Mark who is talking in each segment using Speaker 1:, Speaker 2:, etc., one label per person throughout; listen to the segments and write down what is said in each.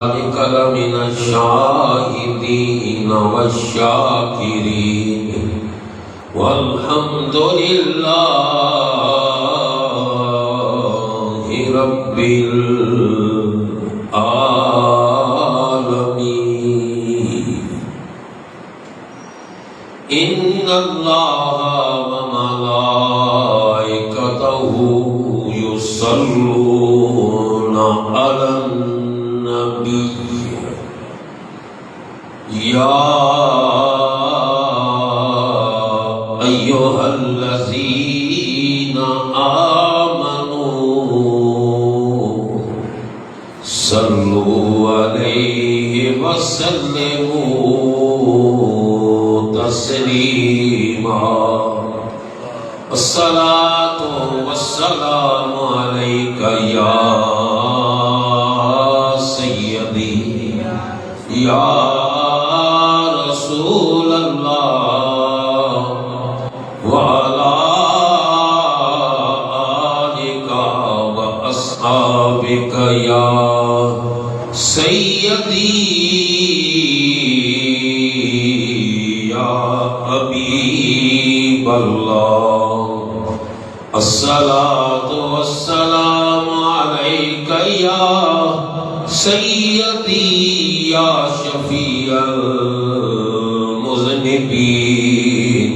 Speaker 1: ذلك لمن الشاهدين والشاكرين والحمد لله رب العالمين. إن الله وملائكته يصلون على النبي يا أيها الذين آمنوا صلوا عليه وسلموا تسليما. الصلاة والسلام عليك يا سيدي يا رسول الله وعلى آلك وأصحابك يا سيدي يا حبيب الله. الصلاة والسلام عليك يا سيدي يا شفيع المذنبين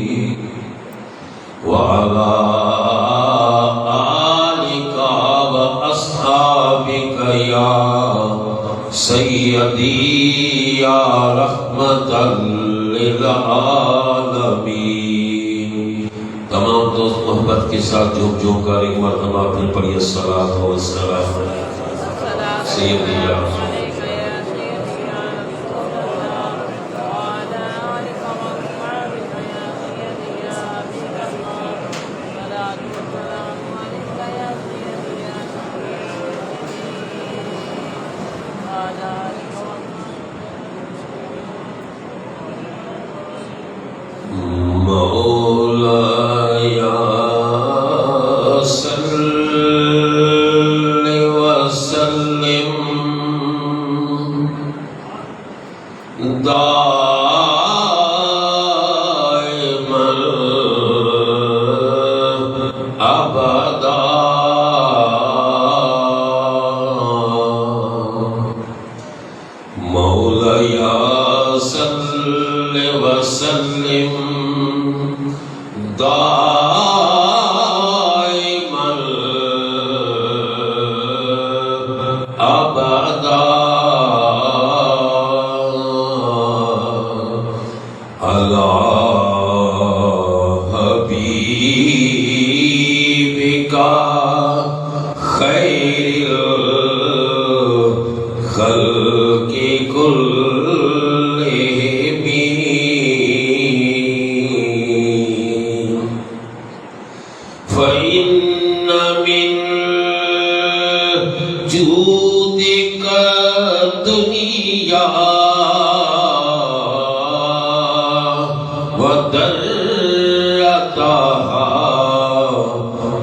Speaker 1: وعلى آلك وأصحابك يا سيدي يا رحمة للعالمين. تمام دوست محبت کے ساتھ جھوم جھوم کر ایک مرتبہ پھر پڑھیے الصلاۃ والسلام سیدی یا مولاي صل وسلم دائما أبدا مولاي صل وسلم دائما أبدا على حبيبك خير الخلق كلهم. فإن من جودك الدنيا وضرتها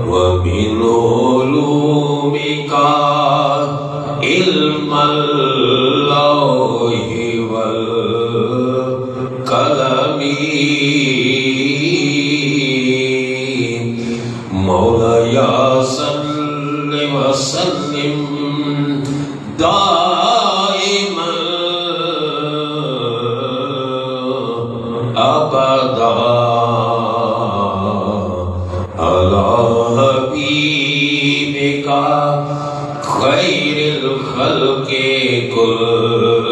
Speaker 1: ومن علومك علم اللوح والقلم. مولاي صل وسلم دائما أبدا على حبيبك خير الخلق كلهم.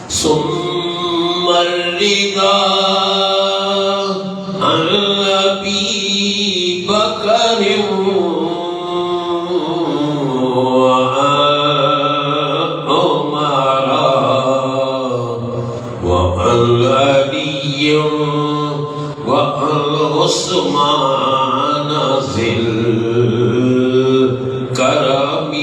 Speaker 1: ثم الرضا عن أبي بكر وعن عمر وعن علي وعن عثمان ذي الكرم.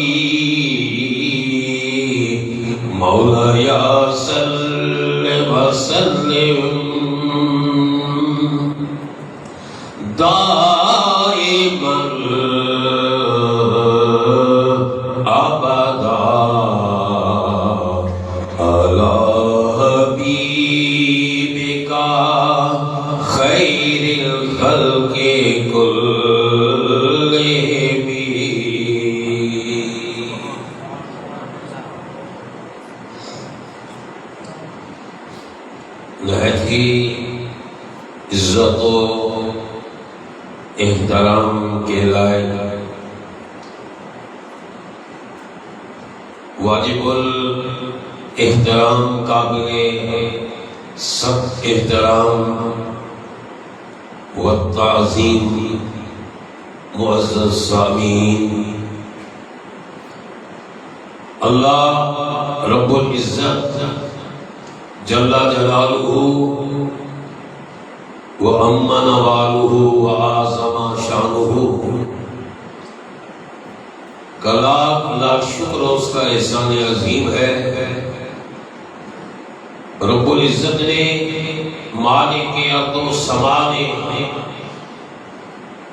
Speaker 1: مولاي صل وسلم دائما کی عزت و احترام کے لائق واجب الاحترام قابل سب احترام و تعظیم معزز سامعین، اللہ رب العزت جل جلالہ و اما نوالہ و اعظم شانہ کا لاکھ لاکھ شکر اس کا احسان عظیم ہے۔ رب العزت نے مالک ارض و سما نے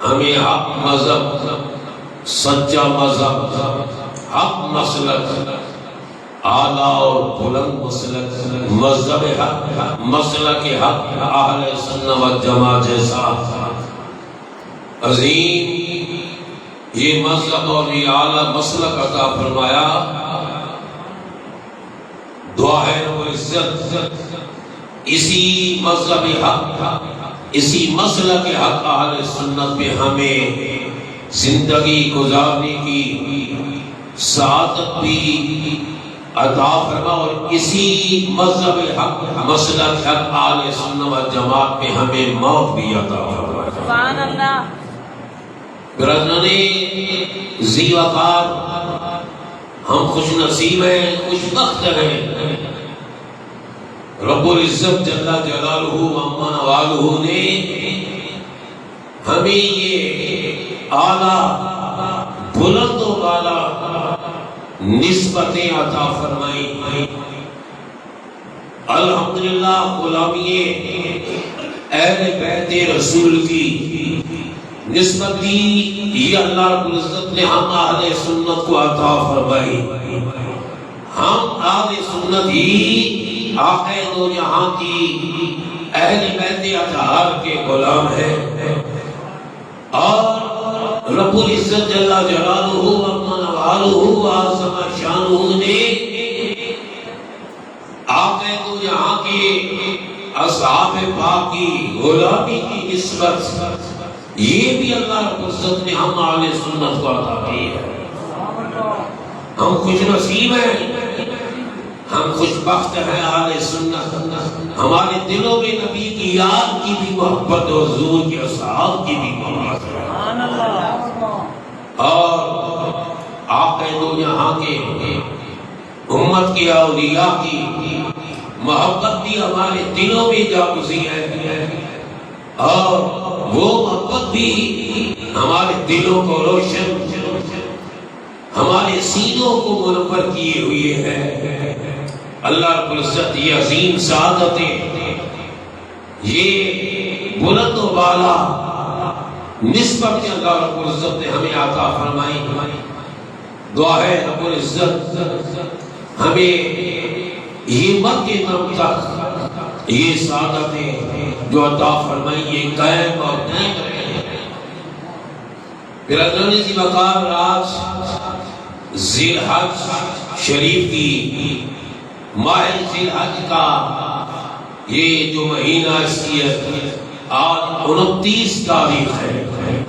Speaker 1: ہمیں حق مذہب، سچا مذہب، حق مسلک، اعلیٰ اور بلند مسلک، مذہب حق، مسلک حق، اہل سنت و جماعت جیسا عظیم یہ مذہب اور یہ اعلیٰ مسلک عطا فرمایا۔ دعا ہے رب العزت اسی مذہب حق، اسی مسلک حق اہل سنت میں ہمیں زندگی گزارنے کی سعادت بھی عطا فرما، اور اسی مذہب حق، مسلک حق اہل سنت و جماعت میں ہمیں موت بھی عطا فرما۔
Speaker 2: سبحان اللہ۔
Speaker 1: برادران ذی وقار، ہم خوش نصیب ہیں، خوش بخت ہیں، رب العزت جل جلالہ اما نوالہ نے ہمیں یہ اعلیٰ بلند و بالا نسبتیں عطا فرمائی۔ الحمدللہ غلامی اہل بیت رسول کی نسبت دی، یہ اللہ رب العزت نے ہم اہل سنت کو عطا فرمائی۔ ہم اہل سنت ہی آقا دو جہاں کی اہل بیت اطہار کے غلام ہیں، اور رب العزت جل جلالہ اما نوالہ اعظم شانہ نے آقا دو جہاں کے اصحاب پاک کی غلامی کی نسبت یہ بھی اللہ رب العزت نے ہم اہل سنت کو عطا کی ہے۔ ہم خوش نصیب ہیں، ہم خوش بخت ہیں اہل سنت، ہمارے دلوں میں نبی کی یاد کی بھی محبت اور حضور کے اصحاب کی بھی محبت ہے، اور آقا دو جہاں کے امت کے اولیاء کی محبت بھی ہمارے دلوں میں جاگزی ہے، اور وہ محبت بھی ہمارے دلوں کو روشن، ہمارے سینوں کو منور کیے ہوئے ہے۔ اللہ رب العزت یہ عظیم سعادتیں، یہ بلند و بالا نسبت اللہ رب العزت نے ہمیں عطا فرمائی۔ دعا ہے رب العزت ہمیں یہ مدت دم تک یہ سعادتیں جو عطا فرمائی یہ قائم اور دائم رہے۔ برادران ذی وقار، آج ذی الحج شریف کی ماہ ذی الحج کا یہ جو مہینہ اس کی آج 29 تاریخ ہے،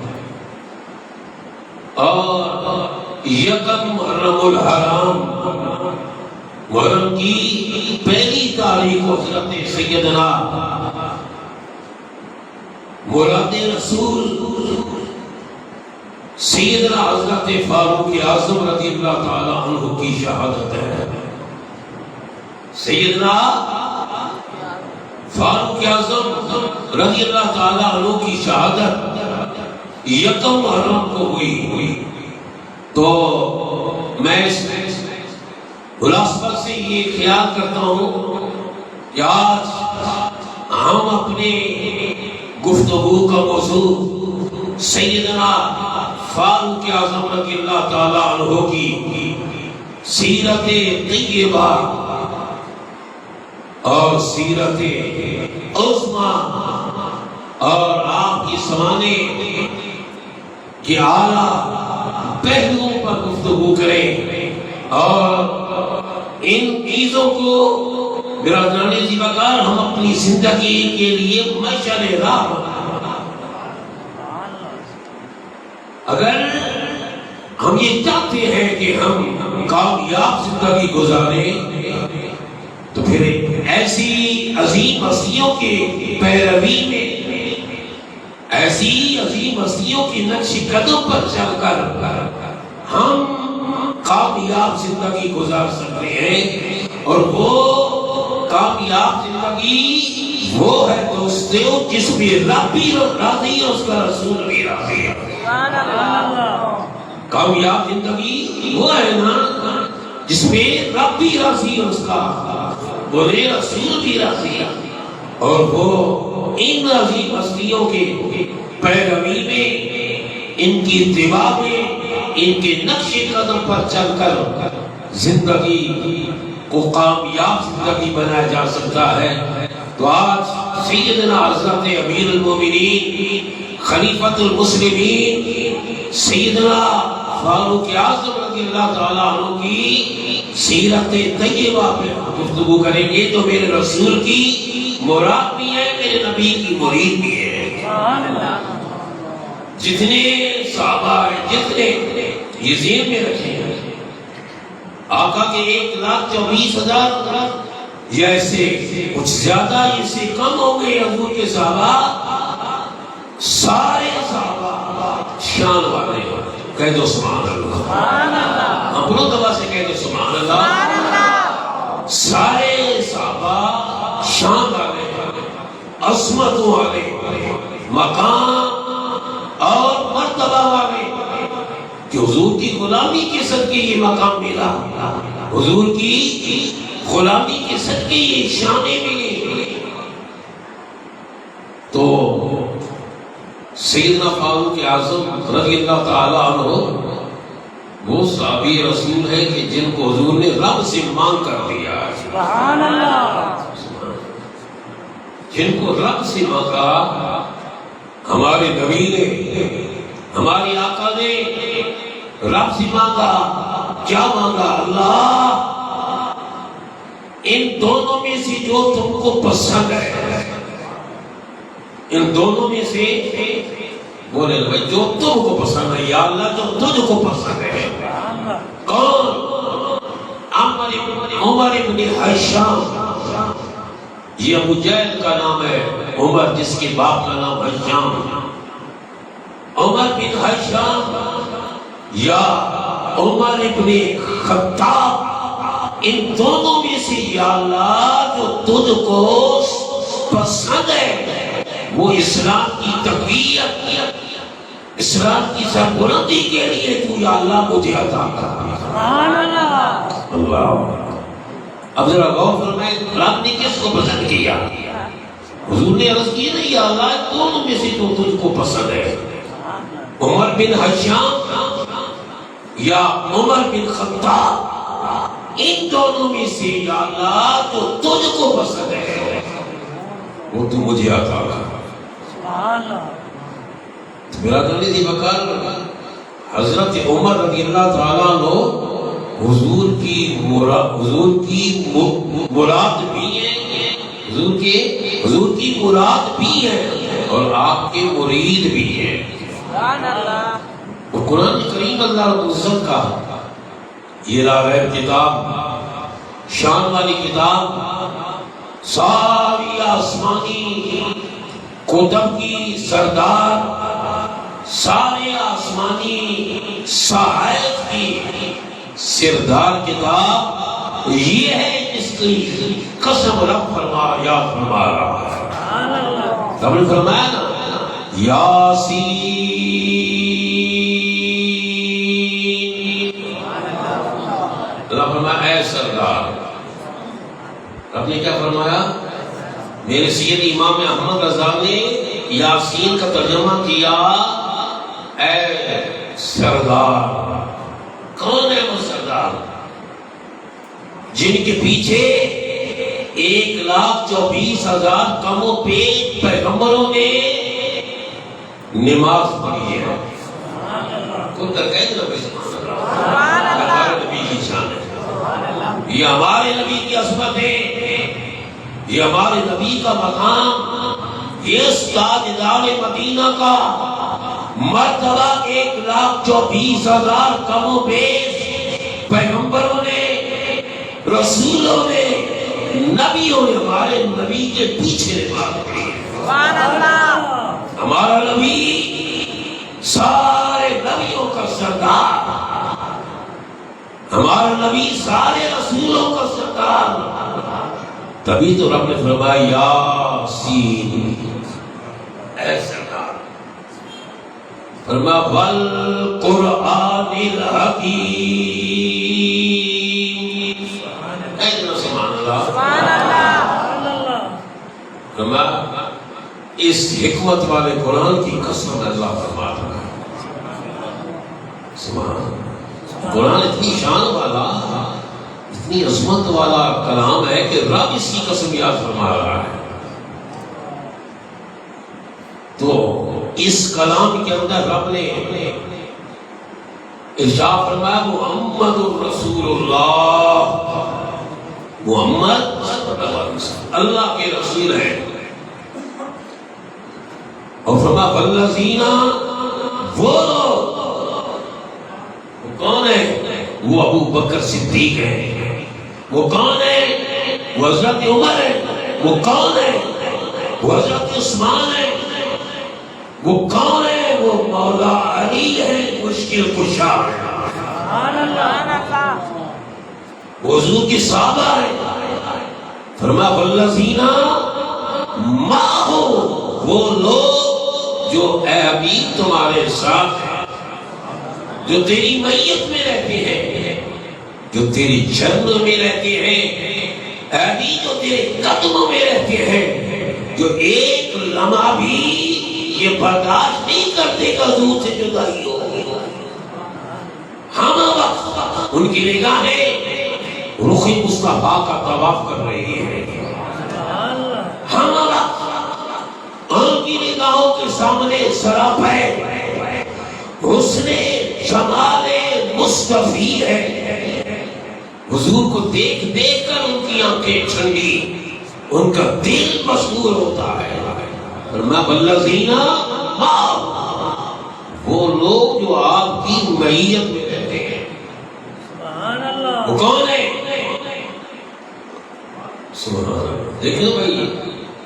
Speaker 1: اور یکم محرم الحرام، محرم کی پہلی تاریخ حضرت سیدنا مراد رسول سیدنا حضرت فاروق اعظم رضی اللہ تعالی عنہ کی شہادت ہے۔ سیدنا فاروق اعظم رضی اللہ تعالی عنہ کی شہادت یکم محرم کو ہوئی، تو میں اس خلاصہ سے یہ خیال کرتا ہوں کہ آج ہم اپنے گفتگو کا موضوع سیدنا فاروق اعظم رضی اللہ تعالی عنہ کی سیرت طیبہ اور سیرت عظمیٰ اور آپ کی زمانے کے اعلیٰ پہلوؤں پر گفتگو کریں، اور ان چیزوں کو میرا جانے زیباکار ہم اپنی زندگی کے لیے مشعل راہ بنا، اگر ہم یہ چاہتے ہیں کہ ہم کامیاب زندگی گزاریں تو پھر ایسی عظیم ہستیوں کے پیروی میں، ایسی عظیم ہستیوں کے نقش قدم پر چل کر ہم کامیاب زندگی گزار سکتے ہیں، اور وہ کامیاب زندگی وہ ہے دوستو جس میں رب بھی راضی ہے، اس کا رسول بھی راضی ہے۔ کامیاب زندگی وہ ہے نا جس میں رب بھی راضی ہے، اس کا بولے رسول بھی راضی ہے، اور وہ ان عظیم ہستیوں کے پیروی میں، ان کی اتباع میں، ان کے نقش قدم پر چل کر زندگی کو کامیاب زندگی بنایا جا سکتا ہے۔ تو آج سیدنا حضرت امیر المومنین خلیفۃ المسلمین سیدنا فاروق اعظم رضی اللہ تعالیٰ عنہ کی سیرت طیبہ پہ گفتگو کریں گے، جو میرے رسول کی مراد بھی ہے، میرے نبی کی مرید بھی ہے۔ جتنے صحابہ ہیں، جتنے یہ ذہن میں رکھیں، آقا کے 1,24,000 یا ایسے کچھ زیادہ، اس سے کم ہو گئے حضور کے صحابہ، سارے صحابہ شان والے ہیں۔ کہہ دو سبحان اللہ، اپنوں دبا سے کہہ دو سبحان اللہ۔ سارے صحابہ شان والے ہیں، عظمت والے، مقام اور مرتبہ والے، کہ حضور کی غلامی کے صدقے یہ مقام ملا، حضور کی غلامی کے صدقے یہ شانیں ملی۔ تو سیدنا فاروق اعظم رضی اللہ تعالیٰ عنہ وہ صحابی رسول ہے کہ جن کو حضور نے رب سے مانگ کر دیا، سبحان اللہ، جن کو رب سے مانگا۔ ہمارے نبی نے، ہمارے آقا نے رب سے مانگا، کیا مانگا؟ اللہ ان دونوں میں سے جو تم کو پسند ہے، ان دونوں میں سے بولے بھائی جو تم کو پسند ہے، یا اللہ جو تجھ کو پسند ہے۔ کون؟ عمر ابن ہشام، یہ ابو جہل کا نام ہے، عمر جس کے باپ کا نام ہشام، عمر بن ہشام یا عمر ابن خطاب، ان دونوں میں سے یا اللہ جو تجھ کو پسند ہے وہ اسلام کی تقویت، اسلام کی سربلندی کے لیے تو یا اللہ مجھے عطا کر۔ سبحان اللہ، اللہ۔ اب ذرا غور فرمائیں، رب نے کس کو پسند کیا؟ حضور نے عرض کی نہیں، یا اللہ دونوں میں سے جو تجھ کو پسند ہے، عمر بن ہشام یا عمر بن خطاب، ان دونوں میں سے یا اللہ جو تجھ کو پسند ہے وہ تو مجھے عطا کر۔ میرا جانے دی بکر حضرت عمر رضی اللہ تعالیٰ عنہ حضور کی مراد بھی ہیں، حضور کی مراد بھی ہے، اور آپ کے مرید بھی ہیں۔ اور قرآن کریم اللہ رب العزت کا یہ لا ریب کتاب، شان والی کتاب، ساری آسمانی کتب کی سردار، سارے آسمانی صحائف کی سردار کتاب یہ ہے جس کی قسم رب یاد فرما رہا ہے۔ رب نے فرمایا نا یاسین، رب فرمایا اے سردار۔ رب نے کیا فرمایا؟ میرے سید امام احمد رضا نے یاسین کا ترجمہ کیا اے سردار۔ کون ہے وہ سردار؟ جن کے پیچھے 1,24,000 کم و بیش پیغمبروں نے نماز پڑھی ہے۔ کون تک کہہ دو ہمارے نبی کی شان ہے، یہ ہمارے نبی کی عظمت ہے۔ یہ ہمارے نبی کا مقام، یہ تاجدار مدینہ کا مرتبہ 1,24,000 کم و بیش پیغمبروں نے، رسولوں نے، نبیوں نے ہمارے نبی کے پیچھے نماز پڑھی۔
Speaker 2: سبحان اللہ۔
Speaker 1: ہمارا نبی سارے نبیوں کا سردار، ہمارا نبی سارے رسولوں کا سردار، تبھی تو رب نے فرمایا یاسین، اے سردار، فرمایا والقرآن الحکیم، اے سبحان اللہ،
Speaker 2: سبحان اللہ۔
Speaker 1: فرمایا اس حکمت والے قرآن کی قسم اللہ فرما رہا ہے۔ سبحان، قرآن اتنی شان والا، اتنی عظمت والا کلام ہے کہ رب اس کی قسم یاد فرما رہا ہے۔ تو اس کلام کے اندر رب نے ارشاد فرمایا محمد الرسول اللہ، محمد اللہ کے رسول ہیں، اور فرمایا والذین، وہ کون ہے؟ وہ ابو بکر صدیق ہے۔ وہ کون ہے؟ وہ حضرت عمر ہے۔ وہ کون ہے؟ وہ حضرت عثمان ہے۔ وہ کون ہے؟ وہ مولا علی ہے، مشکل کشا ہے،
Speaker 2: سبحان اللہ۔
Speaker 1: وہ حضور کی صحابہ ہے۔ فرمایا والذین معہ، وہ لوگ جو اے حبیب تمہارے ساتھ ہیں، جو تیری میت میں رہتے ہیں، جو تیری جنت میں رہتے ہیں، اے حبیب جو تیرے قدموں میں رہتے ہیں، جو ایک لمحہ بھی یہ برداشت نہیں کرتے کہ حضور سے جدائی ہو۔ ہم وقت ان کی نگاہیں رخ مصطفیٰ کا طواف کر رہی ہیں، ہم وقت ان کی نگاہوں کے سامنے سراپے حسن جمال مصطفی ہے۔ حضور کو دیکھ دیکھ کر ان کی آنکھیں ٹھنڈی، ان کا دل مسرور ہوتا ہے۔ فرمایا والذین معہ، وہ لوگ جو آپ کی معیت میں رہتے ہیں۔
Speaker 2: سبحان اللہ۔
Speaker 1: وہ کون ہے؟ سبحان اللہ۔ دیکھیں بھائی،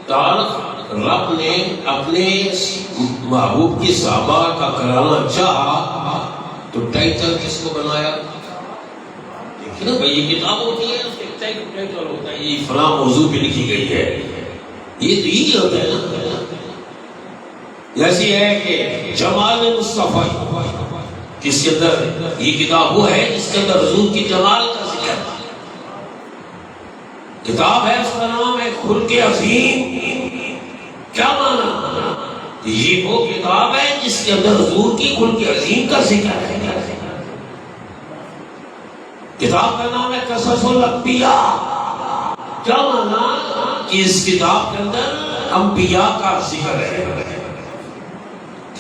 Speaker 1: تعارف رب نے اپنے محبوب کی صحابہ کا کرانا چاہا تو ٹائٹل کس کو بنایا؟ دیکھیں نا بھائی، یہ کتاب ہوتی ہے، اس کا ٹائٹل ہوتا ہے، یہ فلاں موضوع پہ لکھی گئی ہے، یہ تو یہی ہوتا ہے نا۔ جیسی ہے کہ جمال مصطفیٰ، جس کے اندر یہ کتاب وہ ہے جس کے اندر حضور کی جمال کا ذکر ہے۔ کتاب ہے، اس کا نام ہے خلق عظیم۔ کیا مانا؟ یہ وہ کتاب ہے جس کے اندر حضور کی خلق عظیم کا ذکر ہے۔ کتاب کا نام ہے قصص الانبیاء۔ کیا مانا؟ کہ اس کتاب کے اندر انبیاء کا ذکر ہے۔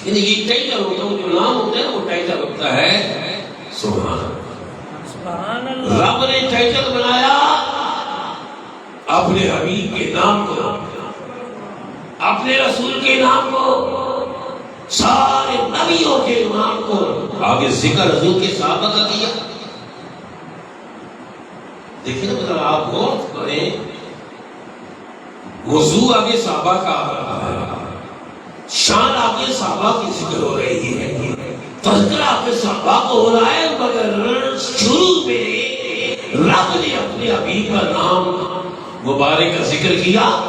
Speaker 1: یعنی یہ ٹائٹل ہوتا ہے، جو نام ہوتا ہے وہ ٹائٹل ہوتا ہے۔ سبحان اللہ۔ رب نے ٹائٹل بنایا اپنے حبیب کے نام کو، اپنے رسول کے نام کو، سارے نبیوں کے نام کو، آگے ذکر حضور کے صحابہ کا کیا۔ دیکھیں نا، آپ غور کریں، موضوع آگے صحابہ کا آ رہا ہے، شان آگے صحابہ کی ذکر ہو رہی ہے، تذکرہ آگے صحابہ کو ہو رہا ہے، مگر شروع میں رب نے اپنے حبیب کا نام مبارک کا ذکر کیا۔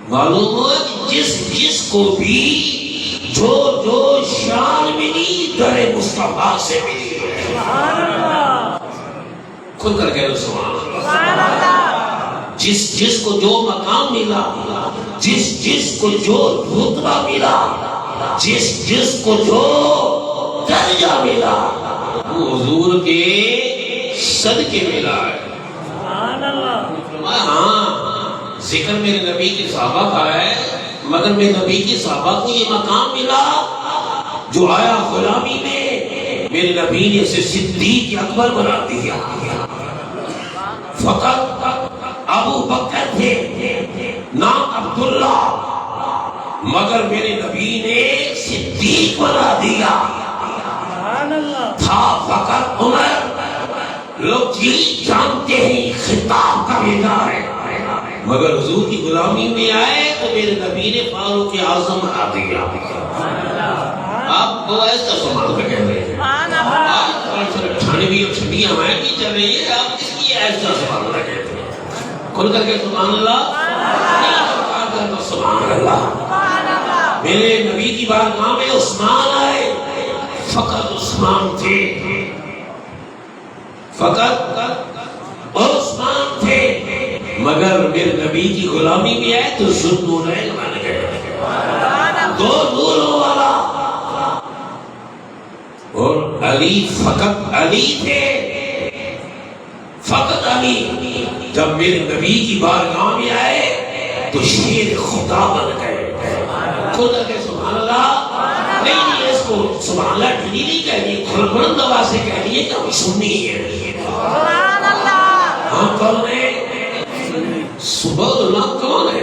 Speaker 1: معلوم ہوا کہ جس کو بھی جو شان ملی در مصطفیٰ سے ملی۔ کھل کر کہہ لو سبحان اللہ۔ جس کو جو مقام ملا، جس کو جو رتبہ ملا، جس کو جو درجہ ملا، وہ حضور کے صدقے ملا ہے۔ ہاں، ذکر میرے نبی کے صحابہ کا ہے، مگر میرے نبی کے صحابہ کو یہ مقام ملا جو آیا غلامی میں، میرے نبی نے اسے صدیق اکبر بنا دیا۔ فقط ابو بکر تھے، نام عبداللہ، مگر میرے نبی نے صدیق بنا دیا۔
Speaker 2: سبحان اللہ،
Speaker 1: تھا فقط عمر، لوگ یہی جانتے ہیں خطاب کا بھیجا ہے، مگر حضور کی غلامی میں آئے تو میرے نبی نے فاروق اعظم بنا دیا۔ آپ کو ایسا سامان کا کہہ رہے ہیں، آج 98 اور چھٹیاں ہیں نہیں چل رہی ہے، آپ اس لیے ایسا سامان کا کہتے ہیں۔ کھل کر کے سبحان اللہ، سبحان اللہ۔ میرے نبی کی بارگاہ میں عثمان آئے، فقط عثمان تھے، فقط عثمان تھے، مگر میرے نبی کی غلامی میں آئے تو ذوالنورین بن گئے، دو نوروں والا۔ اور علی، فقط علی تھے، فقط علی، جب میرے نبی کی بارگاہ میں آئے تو شیر خدا بن گئے۔ خدا کے سبحان اللہ، نہیں اس کو سبحان اللہ ڈھیلی نہیں کہنی، بلند آواز سے کہنی ہے کہ ہم سنی ہے۔ ہم کون ہیں؟ سبحان اللہ کون ہے؟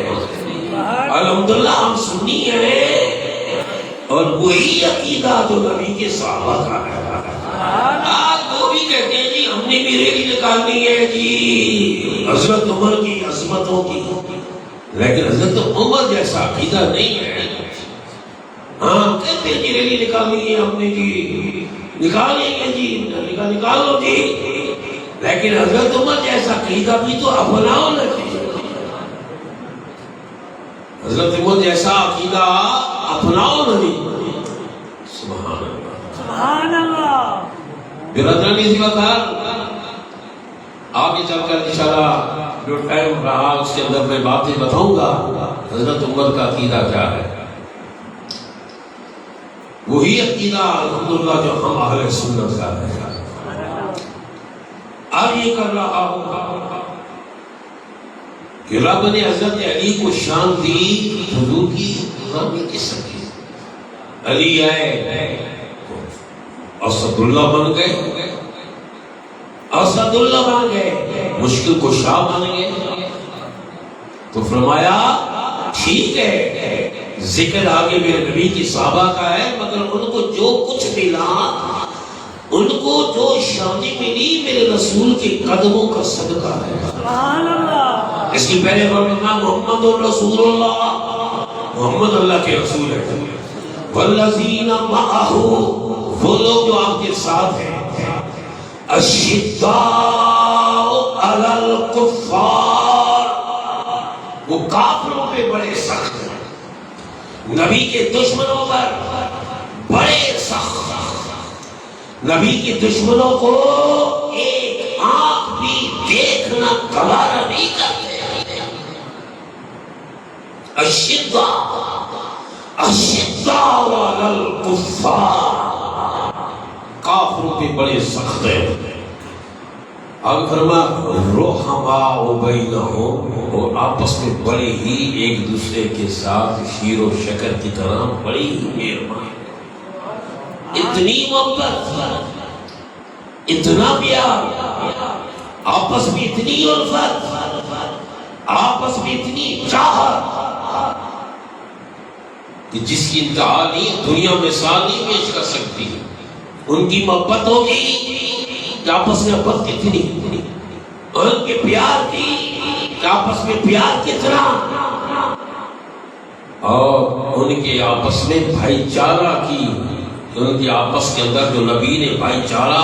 Speaker 1: الحمدللہ ہم سنی ہیں، اور وہی عقیدہ جو نبی کے صحابہ کا ہے۔ آج وہ بھی کہتے ہیں جی ہم نے بھی ریلی نکالنی ہے جی حضرت عمر کی عظمتوں کی، لیکن حضرت عمر جیسا عقیدہ نہیں ہے۔ ہاں کہتے ہیں جی ریلی نکالنی ہے ہم نے جی، نکالیں گے جی، نکالو جی، لیکن حضرت عمر جیسا عقیدہ بھی تو اپناؤ نا جی، حضرت عمر جیسا عقیدہ اپناؤ نا جی۔ سبحان اللہ،
Speaker 2: سبحان اللہ۔
Speaker 1: برادران اسی وقت آگے چل کر انشاءاللہ جو ٹائم رہا اس کے اندر میں باتیں بتاؤں گا حضرت عمر کا عقیدہ کیا ہے، وہی عقیدہ الحمدللہ جو ہم اہل سنت کا ہے۔ اب یہ کر رہا ہوں کہ رب نے حضرت علی کو شان دی حضور کی غلامی کی سکی۔ علی آئے اسد اللہ بن گئے، اسد اللہ بن گئے، مشکل کشا بن گئے، تو فرمایا ٹھیک ہے ذکر آگے میرے نبی کی صحابہ کا ہے، مگر ان کو جو کچھ ملا، ان کو جو شانی ملی میرے رسول کے قدموں کا صدقہ ہے۔
Speaker 2: سبحان اللہ۔
Speaker 1: اس کی پہلے فرمایا محمد رسول اللہ، محمد اللہ کے رسول ہے۔ والذین معہ، وہ لوگ جو آپ کے ساتھ ہیں، اشداء علی الکفار، وہ کافروں پہ بڑے سخت ہیں، نبی کے دشمنوں پر بڑے سخت، نبی کے دشمنوں کو ایک آنکھ بھی دیکھنا گوارا نہیں کرتے۔ اشداء علی الکفار، کافروں پہ بڑے سخت ہیں۔ اب فرما رحماء بینہم، اور آپس میں بڑے ہی ایک دوسرے کے ساتھ شیر و شکر کی طرح بڑی ہی مہربان، اتنی محبت، اتنا پیار، آپس میں اتنی الفت، آپس میں اتنی چاہت کہ جس کی انتہا نہیں دنیا مثال نہیں پیش کر سکتی۔ ان کی محبت ہوگی کہ آپس میں محبت کتنی، ان کے پیار کی کہ آپس میں پیار کتنا، اور ان کے آپس میں بھائی چارہ کی، ان کے آپس کے اندر جو نبی نے بھائی چارہ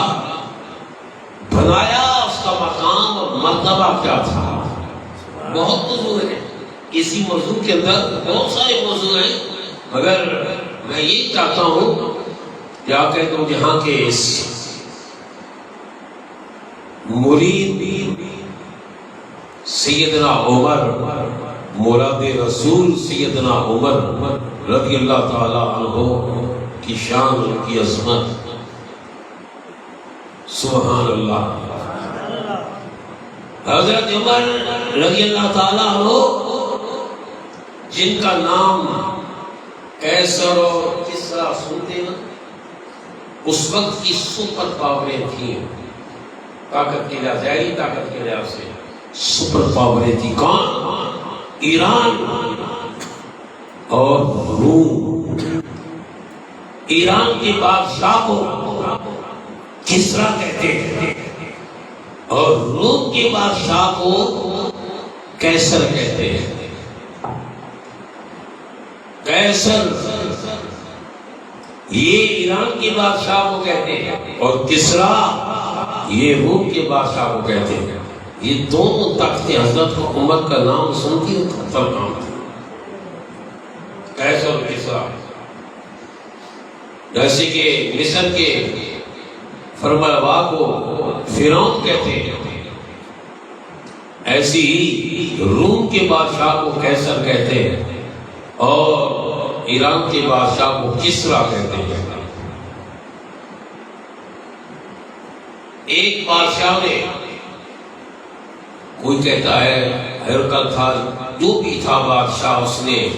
Speaker 1: بنایا اس کا مقام اور مرتبہ کیا تھا۔ بہت موضوع ہے اسی موضوع کے اندر، بہت سارے موضوع ہیں، مگر میں یہ چاہتا ہوں کہ آپ کہتے ہو جہاں کے اس مرید سیدنا عمر، مراد رسول سیدنا عمر رضی اللہ تعالی عنہ کی شان، ان کی عظمت، سبحان اللہ۔ حضرت عمر رضی اللہ تعالی عنہ جن کا نام قیصر اور کسریٰ سنتے ہیں، اس وقت کی سپر پاوریں تھیں، طاقت کی لحاظ، ظاہری طاقت کے لحاظ سے سپر پاور تھی کون؟ ایران اور روم۔ ایران کے بادشاہ کو کسرا کہتے ہیں اور روم کے بادشاہ کو قیصر کہتے ہیں۔ قیصر یہ ایران کے بادشاہ کو کہتے ہیں اور کسرا یہ روم کے بادشاہ کو کہتے ہیں۔ یہ دونوں تختے حضرت کو امت کا نام سنتی ہے تھر کام تھا، قیصر اور کسرا۔ جیسے کہ مصر کے فرمانروا کو فرعون کہتے ہیں، ایسی ہی روم کے بادشاہ کو قیصر کہتے ہیں اور ایران کے بادشاہ کو کسرا کہتے ہیں۔ ایک بادشاہ نے، کوئی کہتا ہے ہرقل تھا، جو بھی تھا بادشاہ، اس نے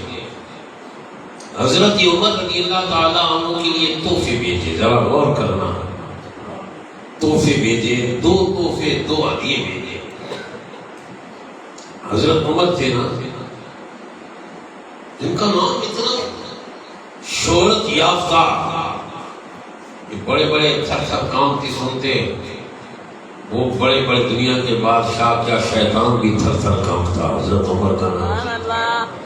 Speaker 1: حضرت عمر رضی اللہ تعالیٰ عنہ کے لیے تحفے بھیجے۔ ذرا غور کرنا، تحفے بھیجے، دو تحفے، دو ہدیے بھیجے۔ حضرت عمر تھے نا، جن کا نام اتنا شہرت یافتہ، بڑے بڑے تھر کام کی سنتے، وہ بڑے بڑے دنیا کے بادشاہ، کیا شیطان بھی تھر تھر کانپتا۔ حضرت عمر کا نام،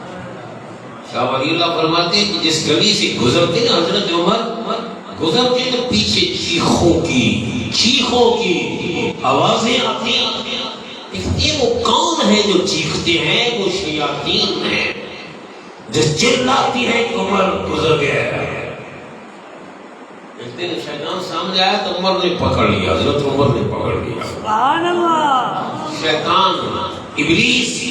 Speaker 1: شاہ ولی اللہ فرماتے ہیں کہ جس گلی سے گزرتے نا حضرت عمر، گزرتے تو پیچھے چیخوں کی آوازیں آتی ہیں۔ وہ کون ہے جو چیختے ہیں؟ وہ شیاطین ہیں جو چلاتی ہے کہ عمر گزر گیا ہے۔ ایک دن شیطان سامنے آیا تو عمر نے پکڑ لیا، حضرت عمر نے پکڑ لیا۔
Speaker 2: سبحان اللہ۔
Speaker 1: شیطان ابلیس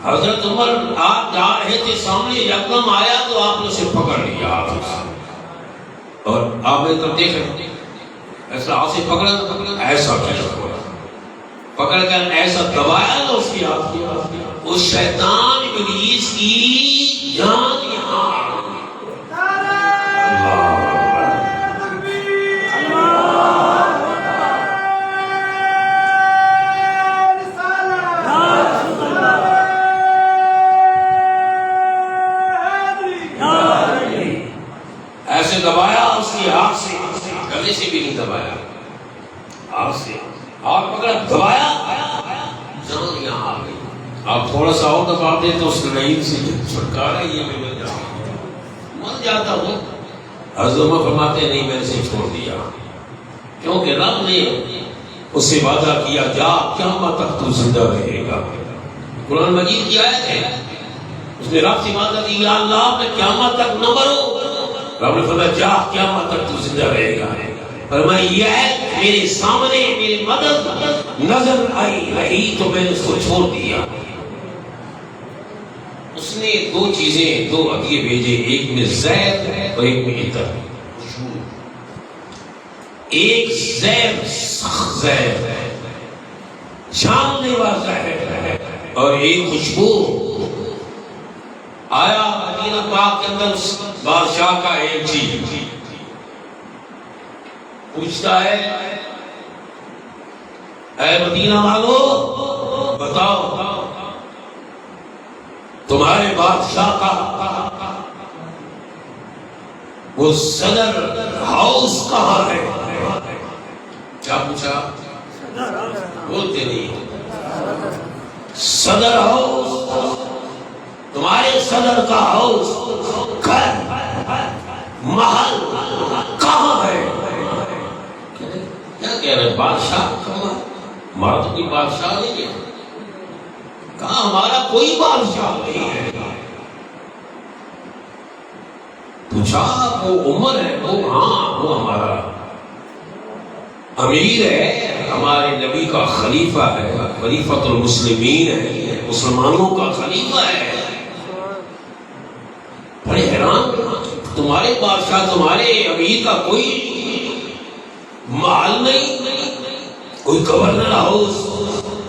Speaker 1: حضرت عمر آپ جا رہے تھے، سامنے یکدم آیا تو آپ نے اسے پکڑ لیا اور آپ نے تو دیکھا ایسا آپ سے پکڑا، ایسا پکڑ کر ایسا دبایا نا اس کی ہاتھ کی، اس شیطان ابلیس کی جان یہاں۔ ایسے دبایا اس کی ہاتھ سے، گلے سے بھی نہیں دبایا، ہاتھ سے ہاتھ پکڑا، دبایا، جان یہاں آ گئی۔ آپ تھوڑا سا اور دبا دیں تو اس لائن سے چھٹکارا یہ میں مر جاتا ہوں۔ حضرت عمر فرماتے نہیں، میں نے اسے چھوڑ دیا کیونکہ رب نے اس سے وعدہ کیا، جا قیامت تک تو زندہ رہے گا۔ قرآن مجید کی آیت ہے، اس نے رب سے وعدہ کیا، یا اللہ میں قیامت تک نہ مروں۔ رب نے فرمایا جا قیامت تک تو زندہ رہے گا۔ فرمایا یہ آیت میرے سامنے میری مدد نظر آئی رہی تو میں نے اس کو چھوڑ دیا۔ اس نے دو چیزیں، دو ہدیے بھیجے، ایک میں زید اور ایک میں عطر۔ ایک زید، سخت زید جان لیوا زید، اور ایک خوشبو۔ آیا مدینہ پاک کے اندر اس بادشاہ کا ایک چیز پوچھتا ہے، اے مدینہ والو بتاؤ تمہارے بادشاہ کا وہ صدر ہاؤس کہاں ہے؟ کیا پوچھا؟ بولتے نہیں۔ صدر ہاؤس، تمہارے صدر کا ہاؤس، گھر، محل کہاں ہے؟ کیا کہہ رہے بادشاہ کہاں؟ ہمارا تو کوئی بادشاہ نہیں ہے۔ کہاں ہمارا کوئی بادشاہ نہیں ہے۔ پوچھا وہ عمر ہے؟ وہ ہاں، وہ ہمارا امیر ہے، ہمارے نبی کا خلیفہ ہے، خلیفۃ المسلمین ہے، مسلمانوں کا خلیفہ ہے۔ بڑے حیران، تمہارے بادشاہ، تمہارے امیر کا کوئی محل نہیں، کوئی گورنر ہاؤس،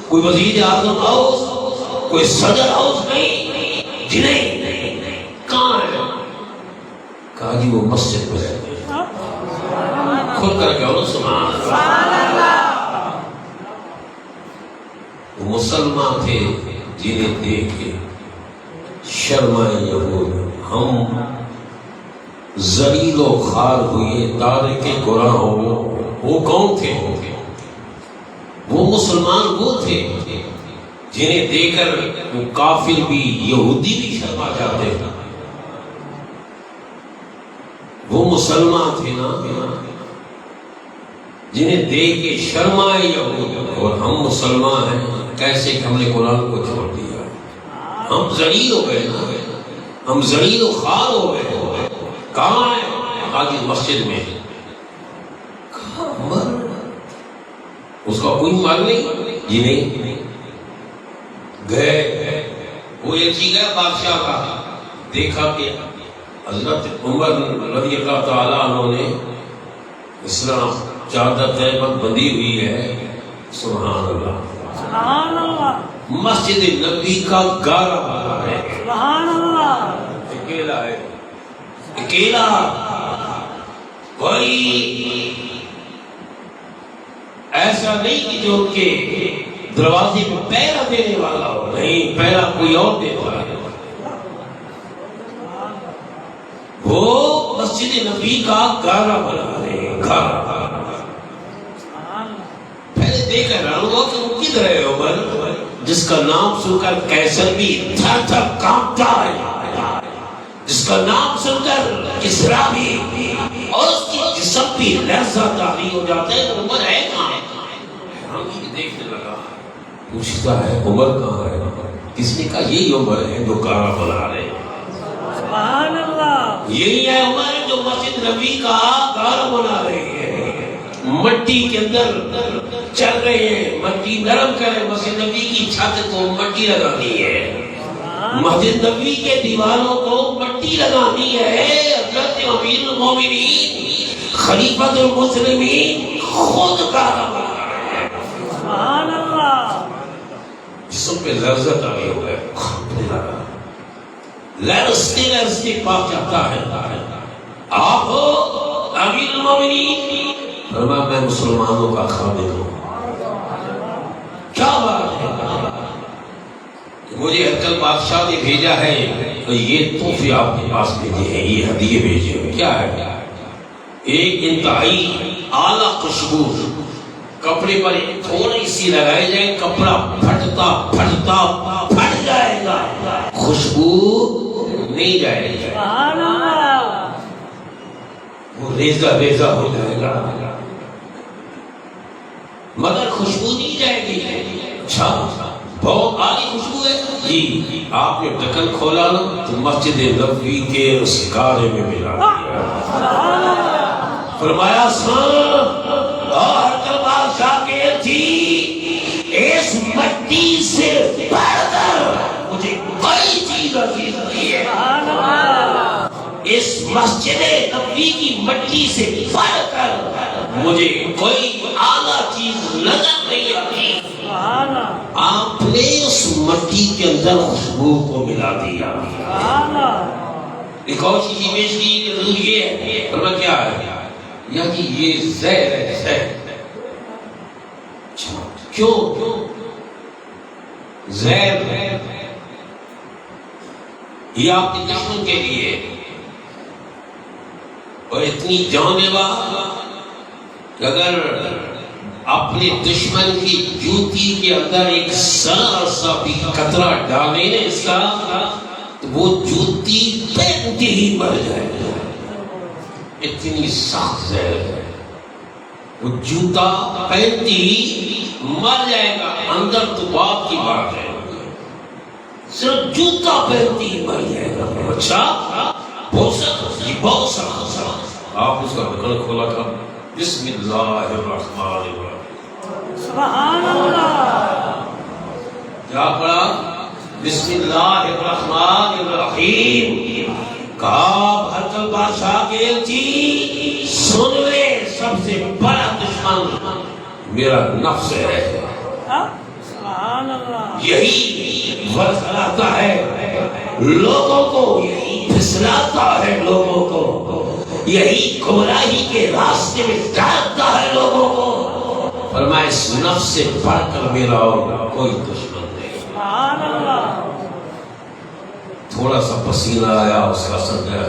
Speaker 1: کوئی وزیر اعظم ہاؤس، کوئی صدر ہاؤس نہیں؟ جی نہیں۔ کہاں ہے؟ کہا جی وہ مسجد میں رہتے ہیں۔ کھل کر کے اور سبحان اللہ۔ مسلمان تھے جنہیں دیکھ کے شرمائے یہود، ہم ذلیل و خوار ہوئے، تارک قرآن ہو. وہ کون تھے؟ وہ مسلمان وہ تھے جنہیں دیکھ کر وہ کافر بھی یہودی بھی شرما جاتے ہیں. وہ مسلمان تھے نا جنہیں دیکھ کے شرمائے یہود. اور ہم مسلمان ہیں، کیسے کہ ہم نے قرآن کو چھوڑ دیا. ہم ذلیل ہو گئے نا، ہم ذلیل و خوار ہو گئے. کہاں ہے؟ آج مسجد میں. اس کا کوئی مال نہیں جی نہیں. گئے وہ ایسی گیا بادشاہ کا، دیکھا کہ حضرت عمر رضی اللہ تعالیٰ عنہ نے اسلام چادر طیبت بندھی ہوئی ہے. سبحان اللہ
Speaker 2: سبحان اللہ.
Speaker 1: مسجد نبی کا گارا بنا ہے.
Speaker 2: سبحان اللہ.
Speaker 1: اکیلا ہے، اکیلا. کوئی ایسا نہیں کہ جو ان کے دروازے پہ پہرا دینے والا ہو. نہیں، پہرا کوئی اور دیتا ہے. وہ مسجد نبی کا گارا بنا رہے ہیں. گارا پہلے دیکھ رہا ہوں کہ وہ کدھر ہے عمر، جس کا نام سن کر کیسر بھی تھر تھر کانپتا ہے، جس کا نام سن کر کسرا بھی اور اس کی جسم بھی لرزہ طاری ہو جاتا ہے. تو عمر ہے کہاں؟ ہم دیکھنے لگا، پوچھتا ہے عمر کہاں ہے؟ کس نے کہا یہی عمر ہے جو گارا بنا رہے ہیں.
Speaker 2: سبحان اللہ.
Speaker 1: یہی ہے عمر جو مسجد نبی کا گارا بنا رہے ہیں. مٹی کے اندر چل رہے ہیں، مٹی نرم کرے. مسجد نبی کی چھت کو مٹی لگانی ہے، مسجد نبی کے دیواروں کو مٹی لگانی ہے. حضرت امیر المومنین خلیفۃ المسلمین خود گارا بنا رہے ہیں.
Speaker 2: سبحان اللہ.
Speaker 1: جسم پہ لرزت آئی ہو گئے، کھانپنے لگا، لرزتے لرزتے پاک جاتا ہے. آپ ہو امیر المومنین؟ فرمایا میں مسلمانوں کا خادم ہوں. کیا بات ہے، مجھے ہرکل بادشاہ نے بھیجا ہے تو یہ تحفے آپ کے پاس بھیجے ہیں، یہ ہدیے بھیجے ہیں. کیا ہے؟ ایک انتہائی اعلیٰ خوشبو کپڑے پر تھوڑی سی لگائی جائے، کپڑا پھٹتا پھٹتا پھٹ جائے گا، خوشبو نہیں جائے گی.
Speaker 2: سبحان اللہ.
Speaker 1: وہ ریزہ ریزہ ہو جائے گا مگر خوشبو نہیں جائے گی. اچھا بہت اعلی خوشبو ہے جی. آپ نے ڈھکن کھولا نا تو مسجد نبوی کے اس گارے میں ملا دیا. فرمایا اور بادشاہ کے تھی اس مٹی سے بڑھ کر مجھے کوئی چیز عزیز نہیں ہے. اس مسجد نبوی کی مٹی سے بڑھ کر مجھے کوئی اعلیٰ چیز نظر نہیں آتی. آپ نے اس مٹی کے اندر خوشبو کو ملا دیا. ایک اور چیز پیش کی کہ ضرور یہ ہے. فرمایا کیا ہے؟ یعنی یہ زہر ہے. زہر کیوں زہر ہے؟ یہ آپ کے دشمن کے لیے اور اتنی جانلیوا کہ اگر اپنے دشمن کی جوتی کے اندر ایک ذرا سا بھی قطرہ ڈالے نا اس کا تو وہ جوتی پہنتے ہی مر جائے گا. اتنی سخت زہر ہے. وہ جوتا پہنتے ہی مر جائے گا. اندر تو باپ کی بات ہے، صرف جوتا پہنتے ہی مر جائے گا. اچھا بہت سخت. آپ اس کا ڈھکن کھولا تھا. بسم اللہ الرحمن الرحیم.
Speaker 2: سبحان اللہ.
Speaker 1: کیا پڑھا؟ بسم اللہ الرحمن الرحیم. کہا ہرقل بادشاہ کے جی سن لے، سب سے بڑا دشمن میرا نفس ہے.
Speaker 2: سبحان اللہ.
Speaker 1: یہی ورثلاتا ہے لوگوں کو، یہی پھسلاتا ہے لوگوں کو، یہی گمراہی کے راستے میں ڈالتا ہے لوگوں کو. فرمایا فرمایا اس نفس سے بڑھ کر میرا اور کوئی دشمن نہیں.
Speaker 2: سبحان اللہ.
Speaker 1: تھوڑا سا پسینہ آیا اس کا اثر گیا.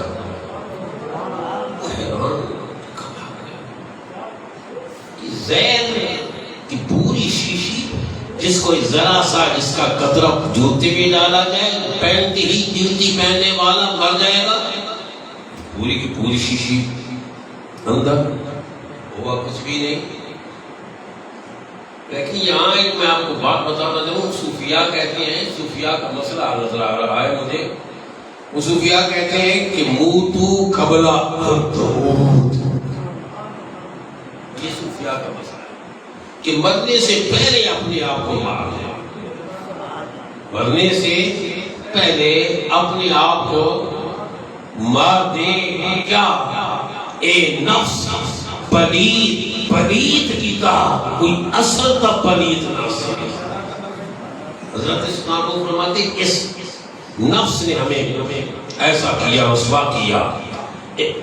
Speaker 1: زید کی پوری شیشی جس کو ذرا سا جس کا قطرہ جوتے میں ڈالا جائے پہنتی ہی جوتی پہننے والا مر جائے گا. پوری کی پوری شیشی اندر ہوا کچھ بھی نہیں. لیکن یہاں ایک میں آپ کو بات بتانا چاہوں. صوفیاء کہتے ہیں, صوفیاء کا مسئلہ نظر آ رہا ہے مجھے. وہ صوفیاء کہتے ہیں کہ موتو قبل ان تموت. یہ صوفیاء کا مسئلہ ہے کہ مرنے سے پہلے اپنے آپ کو مار دیں. مرنے سے پہلے اپنے آپ کو مار دیں. کیا اے نفس پلید کی طرح کوئی اصل کا پلید نفس ہے. حضرت اسلام کو فرماتے اس نفس نے ہمیں ایسا کیا رسوا کیا.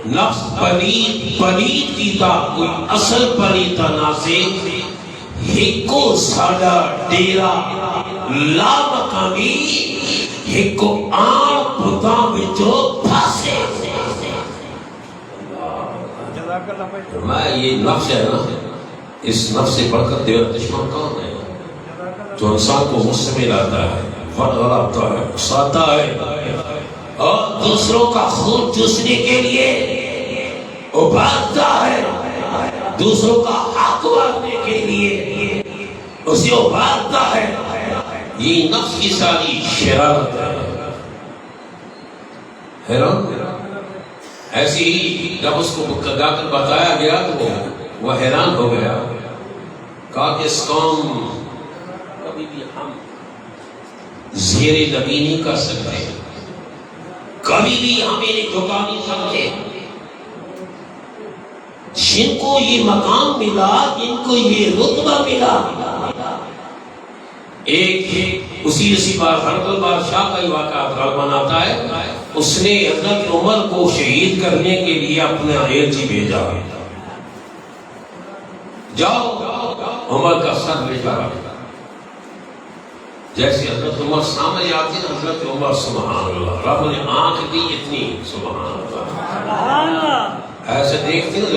Speaker 1: نفس پلید کی طرح کوئی اصل پلید نہ سے ہکو ساڈا ڈیرا لا مقامی ہکو آم بتاں وچوں پھاسے. میں یہ نفس ہے نا, اس نفس سے بڑھ کر تیرا دشمن کون ہے جو انسان کو مستمل آتا ہے, غلطتا ہے, اکساتا ہے اور دوسروں کا خون چوسنے کے لیے ابھارتا ہے, دوسروں کا حق مارنے کے لیے اسے ابھارتا ہے. یہ نفس کی ساری شرارت ہے. حیران ایسی ہی جب اس کو جا کر بتایا گیا تو وہ حیران ہو گیا. کہا کہ اس قوم کبھی بھی ہم زیر نبی نہیں کر سکتے, کبھی بھی ہمیں جھکا نہیں سکتے. جن کو یہ مقام ملا, جن کو یہ رتبہ ملا, ایک اسی بار حضرت البادشاہ کا ہی واقعہ بناتا ہے. اس نے حضرت عمر کو شہید کرنے کے لیے اپنا ایلچی بھیجا. جاؤ عمر کا سر لے جا. جیسے حضرت عمر سامنے آتے ہیں, حضرت عمر سبحان اللہ, رب نے آنکھ دی اتنی, سبحان اللہ, ایسے دیکھتے ہیں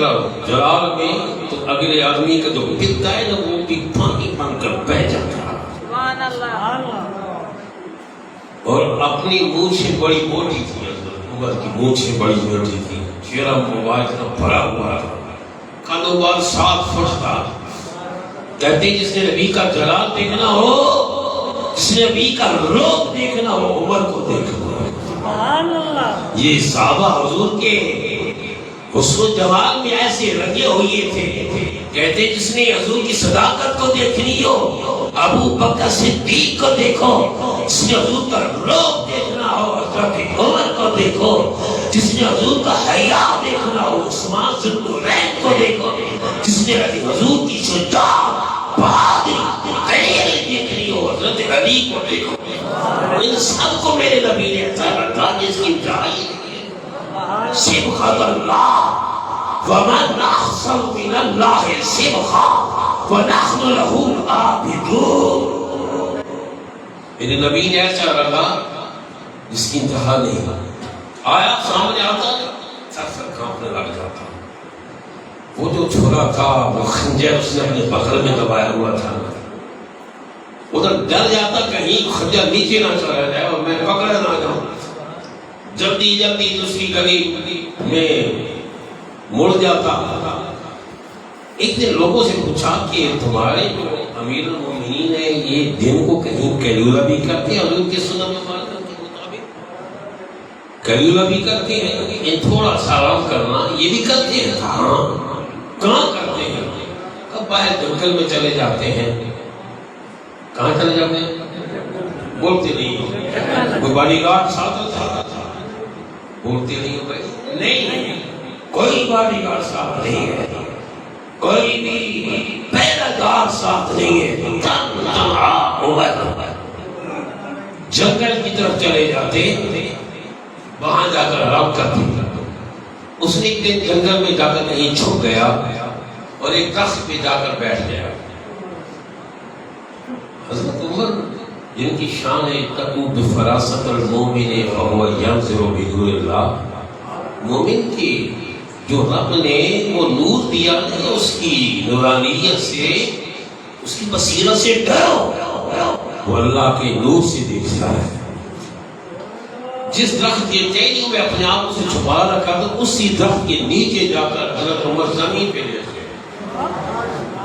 Speaker 1: جلال میں تو اگلے آدمی کا جو پتا ہے نا وہ بھی پانی بن کر بہ جاتا ہے. سبحان اللہ. اور اپنی مونچھیں بڑی موٹی تھی, عمر کی مونچھیں بڑی موٹی تھی, چہرہ مبارک اتنا بھرا ہوا تھا, کاروبار 7 فٹ تھا. کہتے ہیں جس نے نبی کا جلال دیکھنا ہو, جس نے نبی کا روپ دیکھنا ہو, عمر کو دیکھنا. سبحان اللہ. یہ صحابہ حضور کے حسن و جمال میں ایسے رنگے ہوئے تھے. کہتے جس نے حضور کی صداقت کو دیکھنی ہو, ابو بکر صدیق کو دیکھو. جس نے حضور کا روپ دیکھنا ہو, حضرت عمر کو دیکھو. جس نے حضور کا حیا دیکھنا ہو, عثمان ذوالنورین کو دیکھو. جس نے حضور کی شجاعت, بہادری, دلیری دیکھنی ہو, حضرت علی کو دیکھو. ان سب کو میرے نبی نے اچھا رکھا جس کی انتہائی سبحان اللہ. وَمَنْ أَحْسَنُ مِنَ اللَّهِ سِبْغًا وَنَحْنُ لَهُ عَابِدُونَ. میرے نبی نے ایسا رکھا جس کی انتہا نہیں. آیا سامنے آتا سر کانپنے لگ جاتا. وہ جو چھوڑا تھا وہ خنجر اس نے اپنے بغل میں دبایا ہوا تھا, ادھر ڈر جاتا کہیں خنجر نیچے نہ چلا جائے اور میں پکڑا نہ جاؤں. جلدی دوسری گلی میں مڑ جاتا. ایک دن لوگوں سے پوچھا کہ تمہارے جو امیر المومنین ہیں یہ دن کو کہیں کیلولہ بھی کرتے ہیں, حضور کی سنت مبارکہ کے مطابق کیلولہ بھی کرتے ہیں, تھوڑا سا آرام کرنا یہ بھی کرتے ہیں. ہاں کہاں کرتے ہیں؟ کب باہر جنگل میں چلے جاتے ہیں. کہاں چلے جاتے ہیں؟ بولتے نہیں. کوئی باڈی گارڈ ساتھ ہوتا, بولتے نہیں ہو بھائی. نہیں, کوئی باڈی گارڈ ساتھ نہیں ہے, کوئی بھی پہلا گارڈ ساتھ نہیں ہے. جنگل کی طرف چلے جاتے, وہاں جا کر آرام کرتے. اس نے ایک دن جنگل میں جا کر کہیں چھپ گیا اور ایک درخت پہ جا کر بیٹھ گیا. جن کی شان ہے اتقوا بفراست المومن فهو ينظر بنور اللہ، مومن کی جو رب نے وہ نور دیا ہے اس کی نورانیت سے، اس کی بصیرت سے ڈرو، وہ اللہ کے نور سے دیکھتا ہے۔ جس درخت کے ٹہنیوں میں اپنے آپ سے چھپا رکھا تھا اسی درخت کے نیچے جا کر حضرت عمر زمین پہ لیٹے،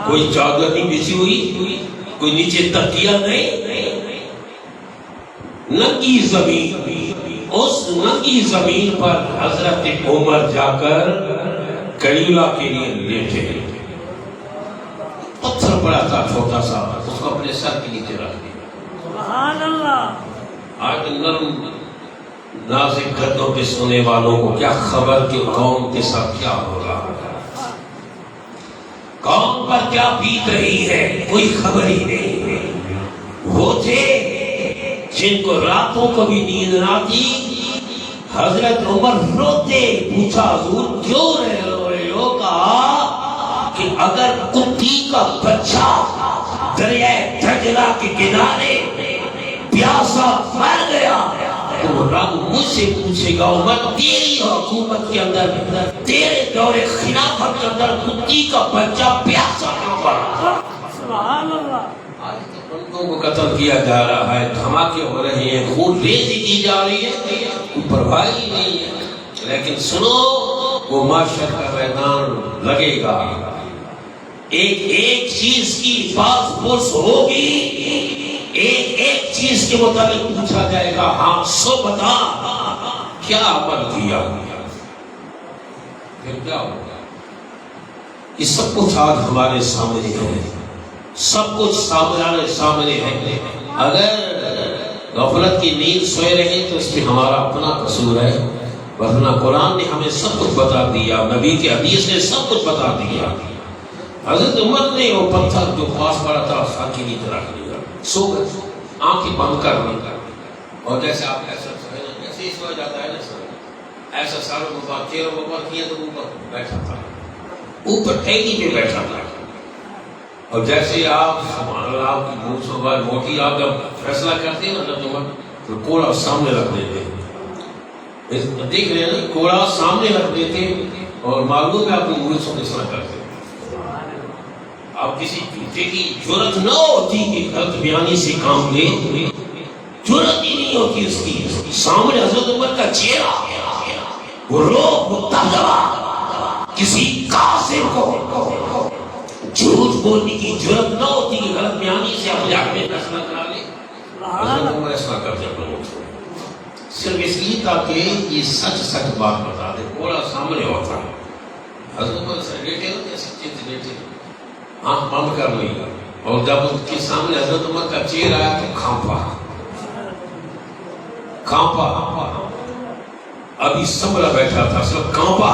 Speaker 1: کوئی چادر نہیں بچھی ہوئی، کوئی نیچے تکیہ نہیں، ننگی زمین، اس ننگی زمین پر حضرت عمر جا کر قیلولہ کے لیے لیٹے، پتھر پڑا تھا چھوٹا سا، اس کو اپنے سر کے نیچے رکھ دیا۔
Speaker 2: سبحان اللہ۔
Speaker 1: آج نرم نازک گدوں پہ سونے والوں کو کیا خبر کہ قوم کے ساتھ کیا ہو رہا ہے، قوم پر کیا بیت رہی ہے، کوئی خبر ہی نہیں۔ وہ تھے جن کو راتوں کو بھی نیند نہ آتی، حضرت عمر روتے، پوچھا حضور کیوں رہے ہو؟ کہا کہ اگر کتی کا بچہ دریائے دجلہ کے کنارے پیاسا مر گیا تو رب مجھ سے پوچھے گا عمر تیری حکومت کے اندر، تیرے دور خلافت کے اندر کتی کا بچہ پیاسا کیوں پڑا؟
Speaker 2: سبحان اللہ۔
Speaker 1: آج تو بندوں کو قتل کیا جا رہا ہے، دھماکے ہو رہے ہیں، خون ریزی کی جا رہی ہے، کوئی پرواہ ہی نہیں ہے۔ لیکن سنو، وہ معاشر کا میدان لگے گا، ایک چیز کی باز پرس ہوگی، ایک چیز کے متعلق پوچھا جائے گا، ہاں سو بتا کیا عمل کیا، پھر کیا ہوگا؟ یہ سب کچھ آج ہمارے سامنے ہے، سب کچھ سامنے ہے۔ اگر غفلت کی نیند سوئے رہے تو اس میں ہمارا اپنا قصور ہے، ورنہ قرآن نے ہمیں سب کچھ بتا دیا، نبی کے حدیث نے سب کچھ بتا دیا۔ حضرت عمر نے وہ پتھر جو پاس پڑا تھا سر کے نیچے رکھ لیا، سو گئے، آنکھیں بند کر لی، اور جیسے آپ ایسا جیسے ہی سو جاتا ہے نا سر، ایسا ساروں کو بات چہروں کو بات کیا تو اوپر بیٹھا تھا، اوپر ٹھیکی میں بیٹھا تھا، اور جیسے آپ سبحان اللہ آپ کی منہ سے بات موٹی، آپ جب فیصلہ کرتے ہیں حضرت عمر تو کوڑا سامنے رکھ دیتے، دیکھ رہے ہیں نا، کوڑا سامنے رکھ دیتے اور معلوم ہے آپ کو منہ سے فیصلہ کرتے۔ اب کسی جوتے کی جرت نہ ہوتی کہ غلط بیانی سے کام لے، جرت ہی نہیں ہوتی اس کی، سامنے حضرت عمر کا چہرہ، وہ لوگ متبع کسی قاسم کو جھوٹ بولنے کی جرت نہ ہوتی کہ غلط بیانی سے اپنے آپ میں فیصلہ کرا لے۔ حضرت عمر ایسا کرتے اپنے صرف اس لیے تاکہ یہ سچ بات بتا دے، کوڑا سامنے ہوتا ہے، حضرت عمر سے لیٹے ہوتے سچے سے لیٹے، آنکھ بند کر لی، اور جب اس کے سامنے حضرت عمر کا چہرہ آیا تو کانپا، ابھی سنبھلا بیٹھا تھا، صرف کانپا،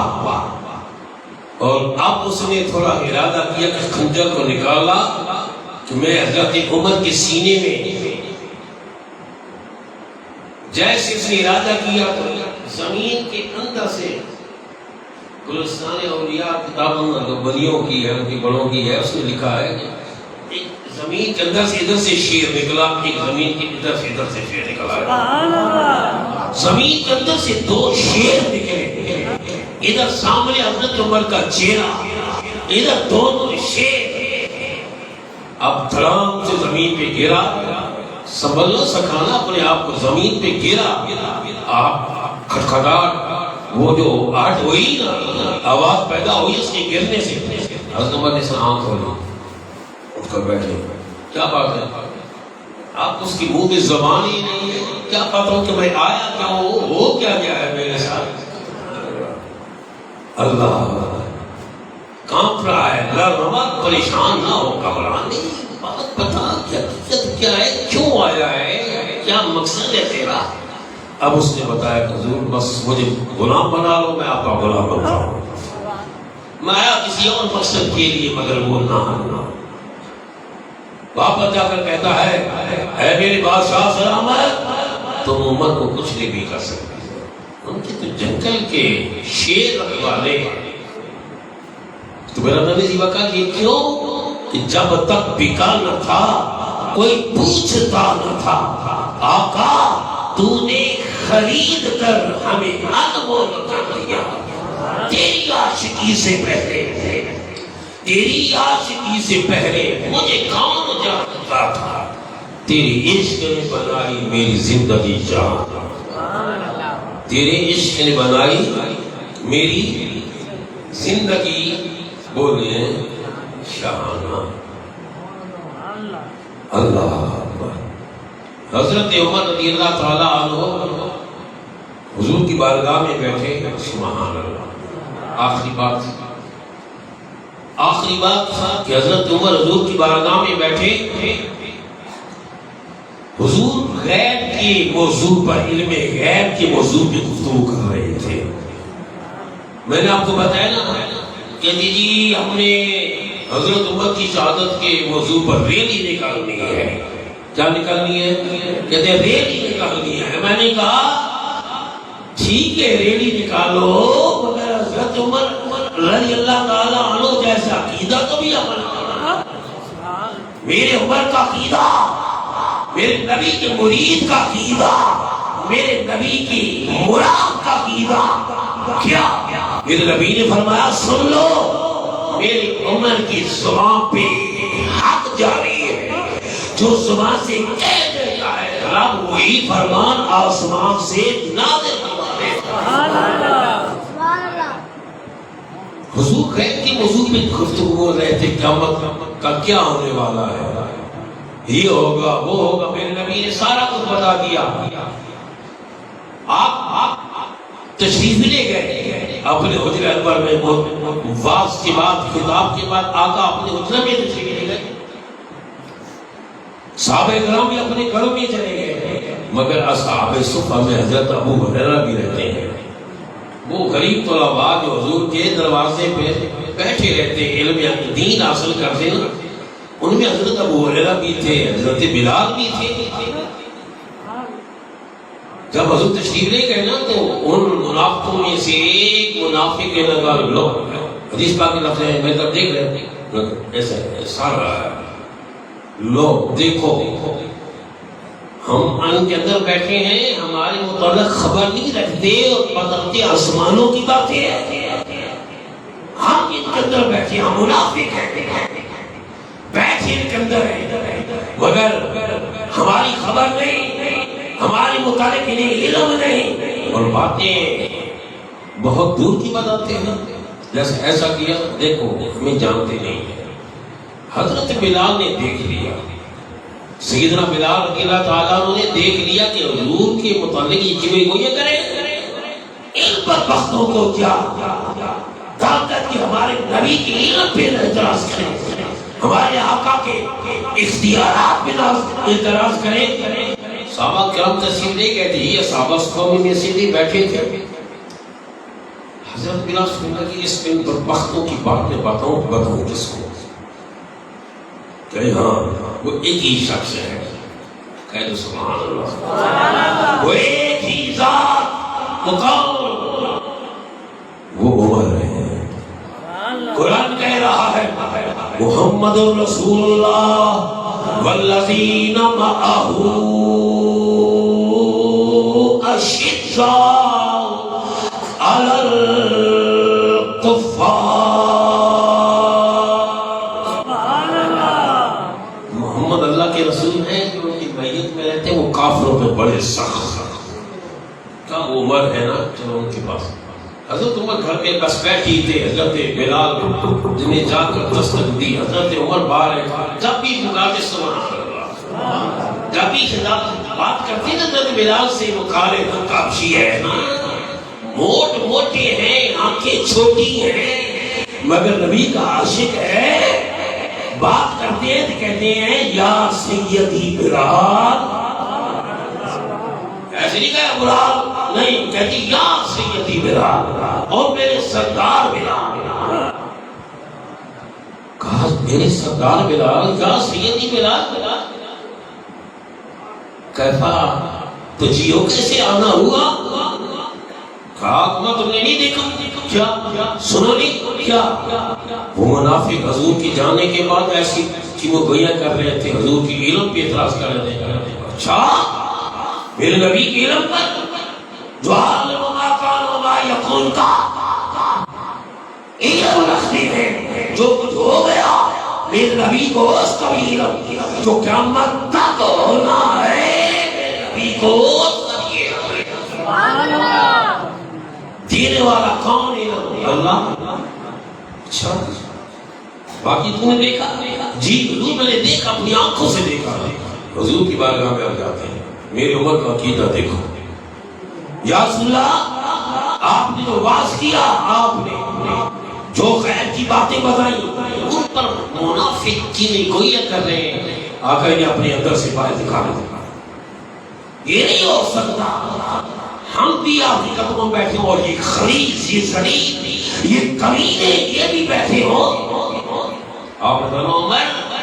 Speaker 1: اور اب اس نے تھوڑا ارادہ کیا کہ خنجر کو نکالا کہ میں حضرت عمر کے سینے میں، جیسے اس نے ارادہ کیا تو زمین کے اندر سے، گلستان اولیاء کتابوں بلیوں کی ہے، ان کی بڑوں کی ہے، اس نے لکھا ہے کہ ایک زمین کے اندر سے ادھر سے شیر نکلا، ایک زمین کے ادھر سے شیر نکلا ہے، زمین کے اندر سے دو شیر نکلے، ادھر سامنے حضرت عمر کا چہرہ، ادھر دونوں شیر، اب دھڑام سے زمین پہ گرا، سنبھل نہ سکھانا اپنے آپ کو، زمین پہ گرا، آپ کھٹکھٹاہٹ، وہ جو آہٹ ہوئی نا، آواز پیدا ہوئی اس کے گرنے سے، حضرت عمر نے آنکھ کھولی، اٹھ کر بیٹھے، کیا بات ہے؟ آپ اس کی منہ میں زبان ہی نہیں ہے، کیا پتا ہو کہ میں آیا کیا ہو کیا گیا ہے میرے ساتھ؟ اللہ کانپ رہا ہے، لرزمات، پریشان نہ ہو، گھبران نہیں، بات بتا کیا ہے، کیوں آیا ہے، کیا مقصد ہے تیرا؟ اب اس نے بتایا کہ حضور بس مجھے غلام بنا لو، میں آپ کا غلام بنتا ہوں، میں آیا کسی اور مقصد کے لیے مگر وہ نہ۔ واپس جا کر کہتا ہے اے میرے بادشاہ سلامت، تم عمر کو کچھ نہیں بھی کر سکتے، ان کے تو جنگل کے شیر رکھوالے۔ تو میرا نبی جی کہا کہ کیوں؟ کہ جب تک بکا نہ تھا کوئی پوچھتا نہ تھا، آقا تو نے خرید کر ہمیں انمول کر دیا، تیری عاشقی سے پہلے، تیری عاشقی سے پہلے مجھے کون جانتا تھا، تیری عشق نے بنائی میری زندگی جان، تیرے عشق نے بنائی میری زندگی، بولے شاہانہ اللہ اکبر۔ حضرت عمر رضی اللہ تعالیٰ عنہ حضور کی بارگاہ میں بیٹھے، سبحان اللہ۔ آخری بات کہ حضرت عمر حضور کی بارگاہ میں بیٹھے، حضور غیب کے موضوع پر، علم غیب کے موضوع پہ گفتگو کر رہے تھے۔ میں نے آپ کو بتایا نا کہ جی ہم نے حضرت عمر کی شہادت کے موضوع پر ریلی نکالنی ہے۔ کیا نکالنی ہے؟ کہتے ہیں ریلی نکالنی ہے۔ میں نے کہا ٹھیک ہے ریلی نکالو، مگر حضرت عمر رضی اللہ تعالیٰ عنہ جیسا عقیدہ تو بھی عمل کرنا۔ میرے عمر کا عقیدہ، میرے نبی کے مرید کا عقیدہ، میرے نبی کی مراد کا عقیدہ کیا؟ میرے نبی نے فرمایا سن لو، میری عمر کی زبان پہ حق جاری ہے، جو زبان سے کہہ دیتا ہے رب وہی فرمان آسمان سے نازل کرواتے ہیں۔ حضور غیب کے موضوع پہ گفتگو ہو رہے تھے، قیامت کا کیا ہونے والا ہے، یہ ہوگا وہ ہوگا، میرے نبی نے سارا کچھ بتا دیا۔ آپ تشریف لے گئے اپنے حجرہ انور میں، واز کے بعد، خطاب کے بعد آقا اپنے حجرہ میں تشریف لے گئے، صحابہ کرام بھی اپنے گھروں میں چلے گئے، مگر اصحاب صفہ میں حضرت ابو ہریرہ بھی رہتے ہیں۔ وہ غریب طلباء جو حضور کے دروازے پہ بیٹھے رہتے، علم دین حاصل کرتے ہیں، ان میں حضرت ابو ہریرہ بھی تھے، حضرت بلال بھی تھے۔ جب حضور تشریف لے گئے نا تو ان منافقوں میں سے ایک منافق نے لگا، لو حدیث پاک کے لفظ ہے، میں تب دیکھ رہے ہیں ایسا سارا لو دیکھو ہم ان کے اندر بیٹھے ہیں، ہمارے متعلق خبر نہیں رکھتے اور بتاتے آسمانوں کی باتیں ہیں، ہم ان کے اندر بیٹھے، ہم منافق ہیں، بیٹھے ان کے اندر ہیں، مگر ہماری خبر نہیں، ہمارے متعلق انہیں علم نہیں، اور باتیں بہت دور کی بتاتے ہیں، جیسے ایسا کیا دیکھو ہمیں جانتے نہیں ہیں۔ حضرت بلال نے دیکھ لیا، سیدنا بلال رضی اللہ تعالیٰ عنہ نے دیکھ لیا کہ حضور کے متعلق یہ چیزیں وہ یہ کریں، ان پر بختوں کو کیا طاقت کی ہمارے نبی کے علم پہ اعتراض کریں، ہمارے آقا کے اختیارات پہ اعتراض کریں۔ صحابہ کرام تشریف لے گئے تھے، یہ صحابہ قوم میں سیدھے بیٹھے تھے، حضرت بلال سننا کہ اس پہ پر بختوں کی بات میں بتاؤں کس کو، کہ ہاں وہ ایک ہی شخص ہے، کہہ دو سبحان اللہ، وہ ایک ہی ذات مقام، وہ عمر ہے۔ قرآن کہہ رہا ہے محمد رسول اللہ والذین معہ اشداء علی الکفار، محمد اللہ کے رسول ہیں جو ان کی میت میں رہتے ہیں، وہ کافروں پہ بڑے سخت، کیا عمر ہے نا، چلو ان کے پاس۔ حضرت عمر گھر میں بس بیٹھی تھے، حضرت بلال جنہیں جا کر دستک دی، حضرت عمر باہر ہے، جب بھی پکارتے سبحان اللہ، جب بھی بات کرتے نا حضرت بلال سے، وہ کالے کابشی ہے، موٹ موٹے ہیں، آنکھیں چھوٹی ہیں، مگر نبی کا عاشق ہے، بات کرتے ہیں تو کہتے ہیں یا سیدی بلال، ایسے نہیں کہا بلال، نہیں کہتی یا سیدی بلال، اور میرے سردار بلال، کہا میرے سردار بلال، یا سیدی بلال، کیفا تو جیو کیسے آنا ہوا، کہا تم نے نہیں دیکھا، کیا سنو نہیں کیا وہ منافق حضور کی جانے کے بعد ایسی چیمو گویاں کر رہے تھے حضور کی علم پہ اعتراض کر رہے تھے اچھا میرے نبی کی علم پر جو عالم ما کان و ما یکون کا علم رکھتے ہیں جو کچھ ہو گیا میرے نبی کو اس کا بھی علم جو قیامت تک ہونا ہے میرے نبی کو اس کا بھی علم دینے والا کون ہے اللہ اچھا باقی تم نے دیکھا جی حضور میں نے دیکھا اپنی آنکھوں سے دیکھا حضور کی بارگاہ میں آ جاتے ہیں میری عمر کا عقیدہ دیکھو یا رسول اللہ آپ نے جو واز کیا آپ نے جو خیر کی باتیں بتائیں ان پر منافق کی گویاں کر رہے ہیں آقا نے اپنے اندر سے باہر دکھانا یہ نہیں ہو سکتا ہم بھی آپ کے قدموں بیٹھے ہوں اور یہ خلیص یہ زلیل یہ کمینے یہ بھی بیٹھے ہوں آپ نے فرمایا عمر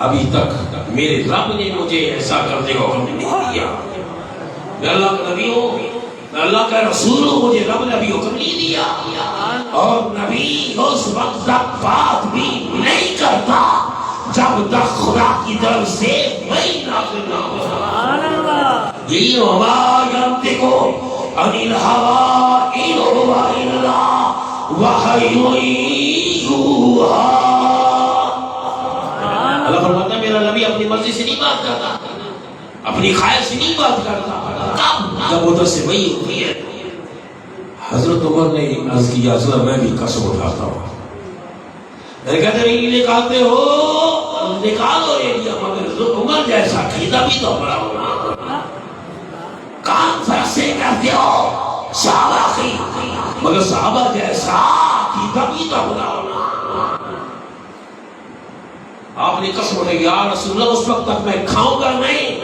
Speaker 1: ابھی تک میرے رب نے مجھے ایسا کرنے کا حکم نہیں دیا میں اللہ کا نبی ہوں میں اللہ کا رسول ہوں مجھے رب نے ابھی حکم نہیں دیا اور نبی اس وقت تک بات بھی نہیں کرتا جب تک خدا کی طرف سے وہی نازل نہ ہو یہی وما ينطق عن الهوى إن هو إلا وحی یوحی اللہ فرماتا ہے میرا نبی اپنی مرضی سے نہیں بات کرتا اپنی خواہش سے نہیں بات کرتا جب ادھر سے وہی ہوتی ہے حضرت عمر نے عرض کیا حضرت میں بھی قسم اٹھاتا ہوں میں نے کہتے ہیں یہ نکالتے ہو نکالو یہ مگر حضرت عمر جیسا عقیدہ بھی تو بڑا ہونا کام فرق سے کرتے ہو صحابہ کی مگر صحابہ جیسا عقیدہ بھی تو بڑا ہونا آپ نے قسم اٹھائی یا رسول اللہ اس وقت تک میں کھاؤں گا نہیں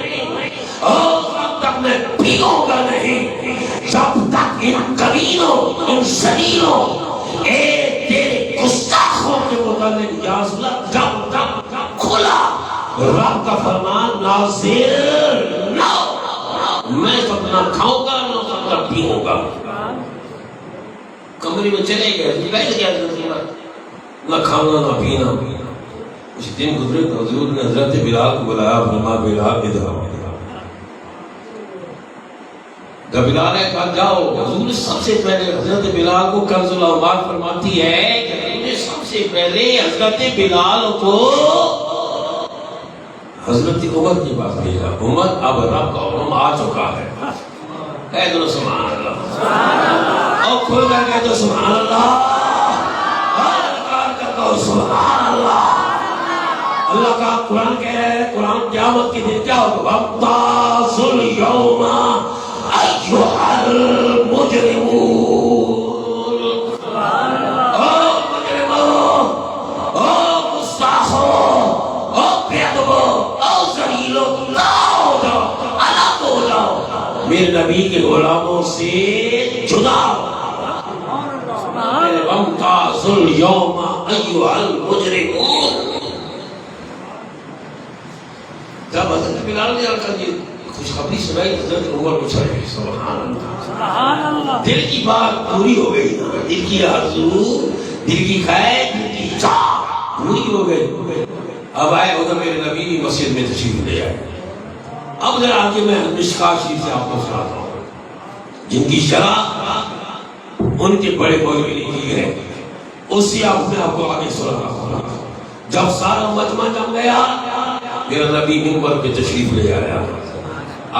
Speaker 1: اس وقت تک میں پیوں گا نہیں جب تک ان کمینوں ان ذلیلوں تیرے گستاخوں کے متعلق یا رسول اللہ جب تک کھلا رب کا فرمان نازل نہ میں تب نہ کھاؤں گا نہ تب نہ پیوں گا کمرے میں چلے گئے بیٹھ گیا نہ کھانا نہ پینا اس دن گزرے حضور نے حضرت بلال کو بلایا فرمایا بلال ادھر جب بلال نے کہا جاؤ حضور نے سب سے پہلے حضرت بلال کو کنز العمار فرماتی ہے کہ حضور نے سب سے پہلے حضرت بلال کو حضرت عمر کے پاس بھیجا عمر اب رب کا حکم آ چکا ہے کہہ دو سبحان اللہ اور کھل کر کہہ دو سبحان اللہ ہر کار کا کہو سبحان اللہ اللہ کا قرآن کہہ رہا ہے قرآن قیامت کے دن کیا ہوگا وَامْتَازُوا الْيَوْمَ أَيُّهَا الْمُجْرِمُونَ او مجرموں او گستاخوں او بےادبوں او ذلیلوں نہ ہو جاؤ الگ ہو جاؤ میرے نبی کے غلاموں سے جدا وَامْتَازُوا الْيَوْمَ أَيُّهَا الْمُجْرِمُونَ جب حضرت بلال نے آکر یہ خوشخبری سنائی حضرت عمر کو چلے گئے سبحان اللہ دل کی بات پوری ہو گئی دل کی آرزو دل کی خواہش دل کی چاہ پوری ہو گئی اب آئے ادھر میرے نبی بھی مسجد میں تشریف لے آئے اب ذرا آگے میں مشکات شریف سے آپ کو سناتا ہوں جن کی شرح ان کے بڑے مولوی نے کی ہے اس سے آپ نے آپ کو آگے سناتا ہوں جب سارا مجمع جم گیا میرا نبی منبر پہ تشریف لے آیا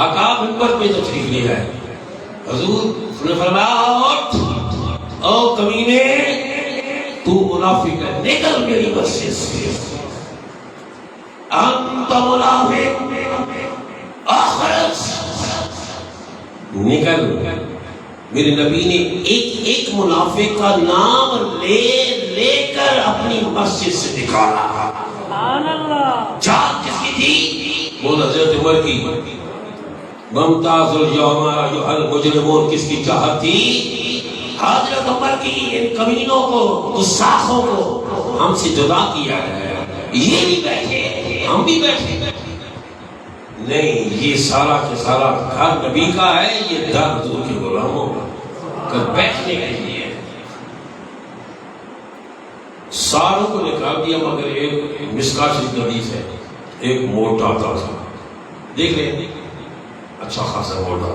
Speaker 1: آقا منبر پہ تشریف لے آئے حضور نے فرمایا اٹھ او کمینے تو منافق ہے نکل میری مسجد سے انت منافق اخرج نکل میرے نبی نے ایک منافق کا نام لے کر اپنی مسجد سے نکالا چاہت کس کی تھی وہ حضرت عمر کی ممتاز اليوم ایھا المجرمون کس کی چاہت تھی حضرت عمر کی ان کمینوں کو گستاخوں کو ہم سے جدا کیا ہے یہ بھی بیٹھے ہم بھی بیٹھے نہیں یہ سارا کے سارا گھر نبی کا ہے یہ در حضور کے غلاموں کا بیٹھنے کے لیے ساروں کو نکال دیا مگر ایک مسکا شریف حدیث ہے، ایک موٹا تھا، دیکھ لیں اچھا خاصا موٹا،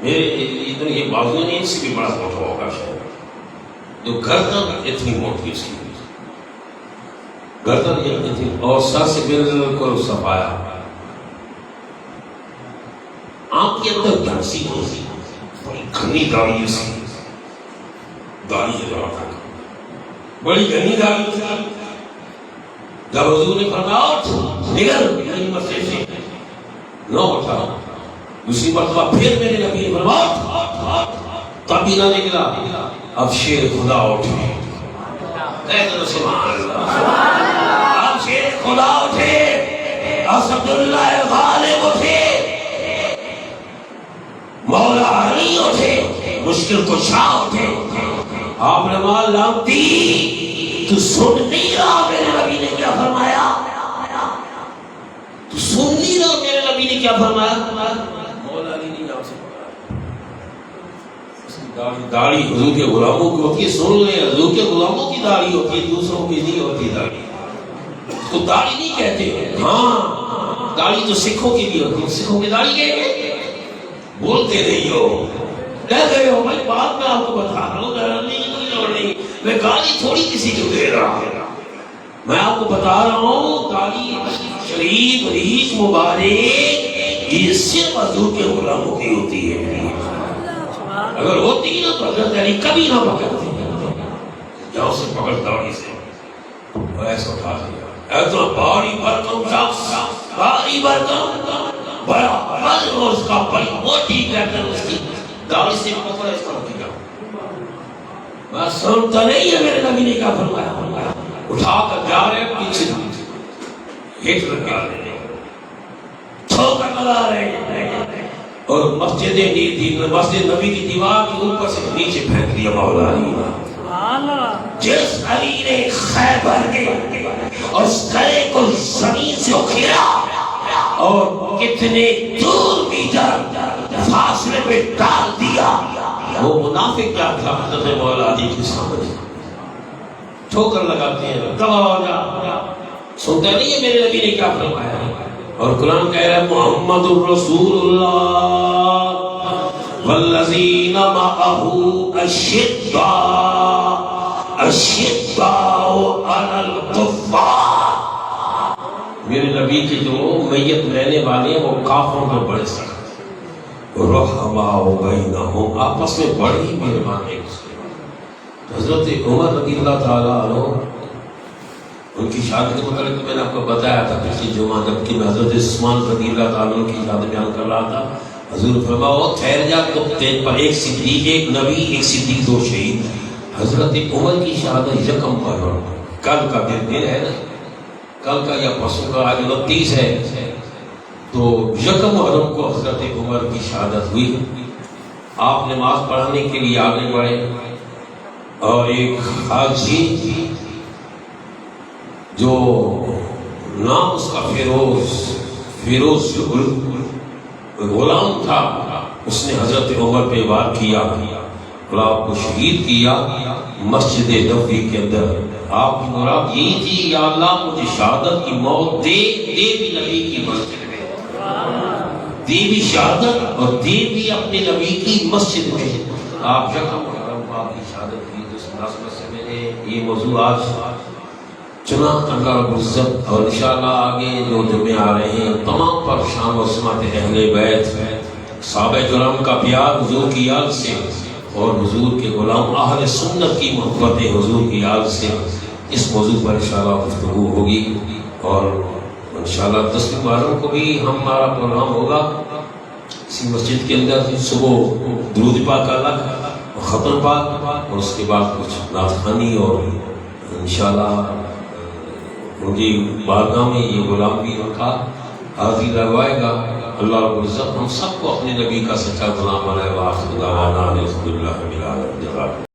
Speaker 1: میرے اتنے یہ بازو نہیں، اس سے بھی بڑا موٹا ہوگا شاید، جو گردن اتنی موٹی اس کی گردن اتنی تھی اور سر سے بالکل صفایا، آنکھ کے اندر گھنسی ہوتی، بڑی گھنی داڑھی اس کی، داڑھی ہے ذرا تک بڑی گھنی داڑھی اس کی۔ جب حضور نے فرمایا اٹھ نکل مسجد سے، نہ اٹھا، دوسری مرتبہ پھر میرے نبی نے فرمایا تب بھی نہ نکلا، اب شیر خدا اٹھے، کہتے سبحان اللہ، اب شیر خدا اٹھے، اسد اللہ غالب اٹھے، مولا علی اٹھے، مشکل کشا اٹھے، آپ نے مال لانتی تو سن نہیں رہا میرے نبی نے کیا فرمایا، تو سن نہیں رہا میرے نبی نے کیا فرمایا، مولا علی نہیں آپ سے فرمایا، داڑھی حضور کے غلاموں کی ہوتی ہے، سن لیں حضور کے غلاموں کی داڑھی ہوتی ہے، دوسروں کی نہیں ہوتی داڑھی، اس کو داڑھی نہیں کہتے، ہاں داڑھی تو سکھوں کی بھی ہوتی ہے، سکھوں کی داڑھی کہتے ہیں، بولتے نہیں ہو، کہہ گئے ہو، میں بات میں آپ کو بتا رہا ہوں، میں گالی تھوڑی کسی کو دے رہا ہوں، میں آپ کو بتا رہا ہوں، داڑھی شریف ریش مبارک یہ صرف حضور کے غلاموں کی ہوتی ہے، اگر ہوتی نا تو حضرت علی کبھی نہ پکڑتے، جاؤ سے پکڑ داڑھی سے ایسا اٹھا دیا، ایسا بھاری برکم شخص، بھاری برکم، بڑا بل اور اس کا بڑی موٹی گردن، اس کی داڑھی سے پکڑا اس طرح کیا، بس سنتا نہیں ہے میرے نبی نے کیا فرمایا، اٹھا کر جا رہے پیچھے ہٹ لگا رہے ٹھوکر لگا رہے اور مسجد نبی کی دیوار کے اوپر سے نیچے پھینک دیا مولا علی، جس علی نے خیبر کے اور اس قلعے کو زمین سے اکھیرا اور کتنے دور میٹر فاصلے پہ ڈال دیا، وہ منافق کیا تھا حضرت مولا علی کے سامنے ٹھوکر لگاتے ہیں، تباہ ہو جا، سنتا نہیں ہے میرے نبی نے کیا فرمایا، اور قرآن کہہ رہا ہے محمد الرسول اللہ والذین معہ اشداء علی الکفار، میرے نبی کے جو میت رہنے والے ہیں وہ کافروں میں بڑے سخت، رحماء بینہم آپس میں بڑے ہی مہربان ہیں، حضرت عمر رضی اللہ تعالیٰ عنہ ان کی شادی کے متعلق میں نے آپ کو بتایا تھا پچھلی جمعہ، جبکہ میں حضرت عثمان رضی اللہ تعالیٰ عنہ کی شادی بیان کر رہا تھا، حضور فرمایا ٹھہر جا، تیرے پر ایک صدیق، ایک نبی، ایک صدیق، دو شہید، حضرت عمر کی شہادت یکم پر، کل کا دن ہے نا، کل کا یا پرسوں کا، آج 29 ہے، تو یکم محرم کو حضرت عمر کی شہادت ہوئی، آپ نماز پڑھانے کے لیے آگے بڑھے اور ایک حاجی جو نام اس کا فیروز غلام تھا، اس نے حضرت عمر پہ وار کیا اور آپ کو شہید کیا مسجد نبوی کے اندر، آپ کی مراد یہی تھی، یا اللہ مجھے شہادت کی موت دے بھی نبی کی مسجد میں، دے بھی شہادت اور دے بھی اپنے نبی کی مسجد میں، آپ یکم محرم کو آپ کی شہادت کی، جس مناسبت سے میں نے یہ موضوع آج چنا، اللہ رب العزت، اور انشاءاللہ آگے جو جمعے آ رہے ہیں تمام پر شان و سمت اہل بیت صحابہ کرام کا پیار حضور کی یاد سے اور حضور کے غلام اہل سنت کی محبت حضور کی یاد سے اس موضوع پر انشاءاللہ گفتگو ہوگی، اور انشاءاللہ 10 محرم کو بھی ہمارا پروگرام ہوگا اسی مسجد کے اندر، صبح درود پاک الگ، ختم پاک، اور اس کے بعد کچھ نعت خوانی، اور انشاءاللہ مجھے بارگاہ میں یہ غلام بھی رکھا حاضری لگوائے گا، اللہ رب العزت ہم سب کو اپنے نبی کا سچا غلام بنائے، وآخر دعوانا الحمدللہ رب العالمین۔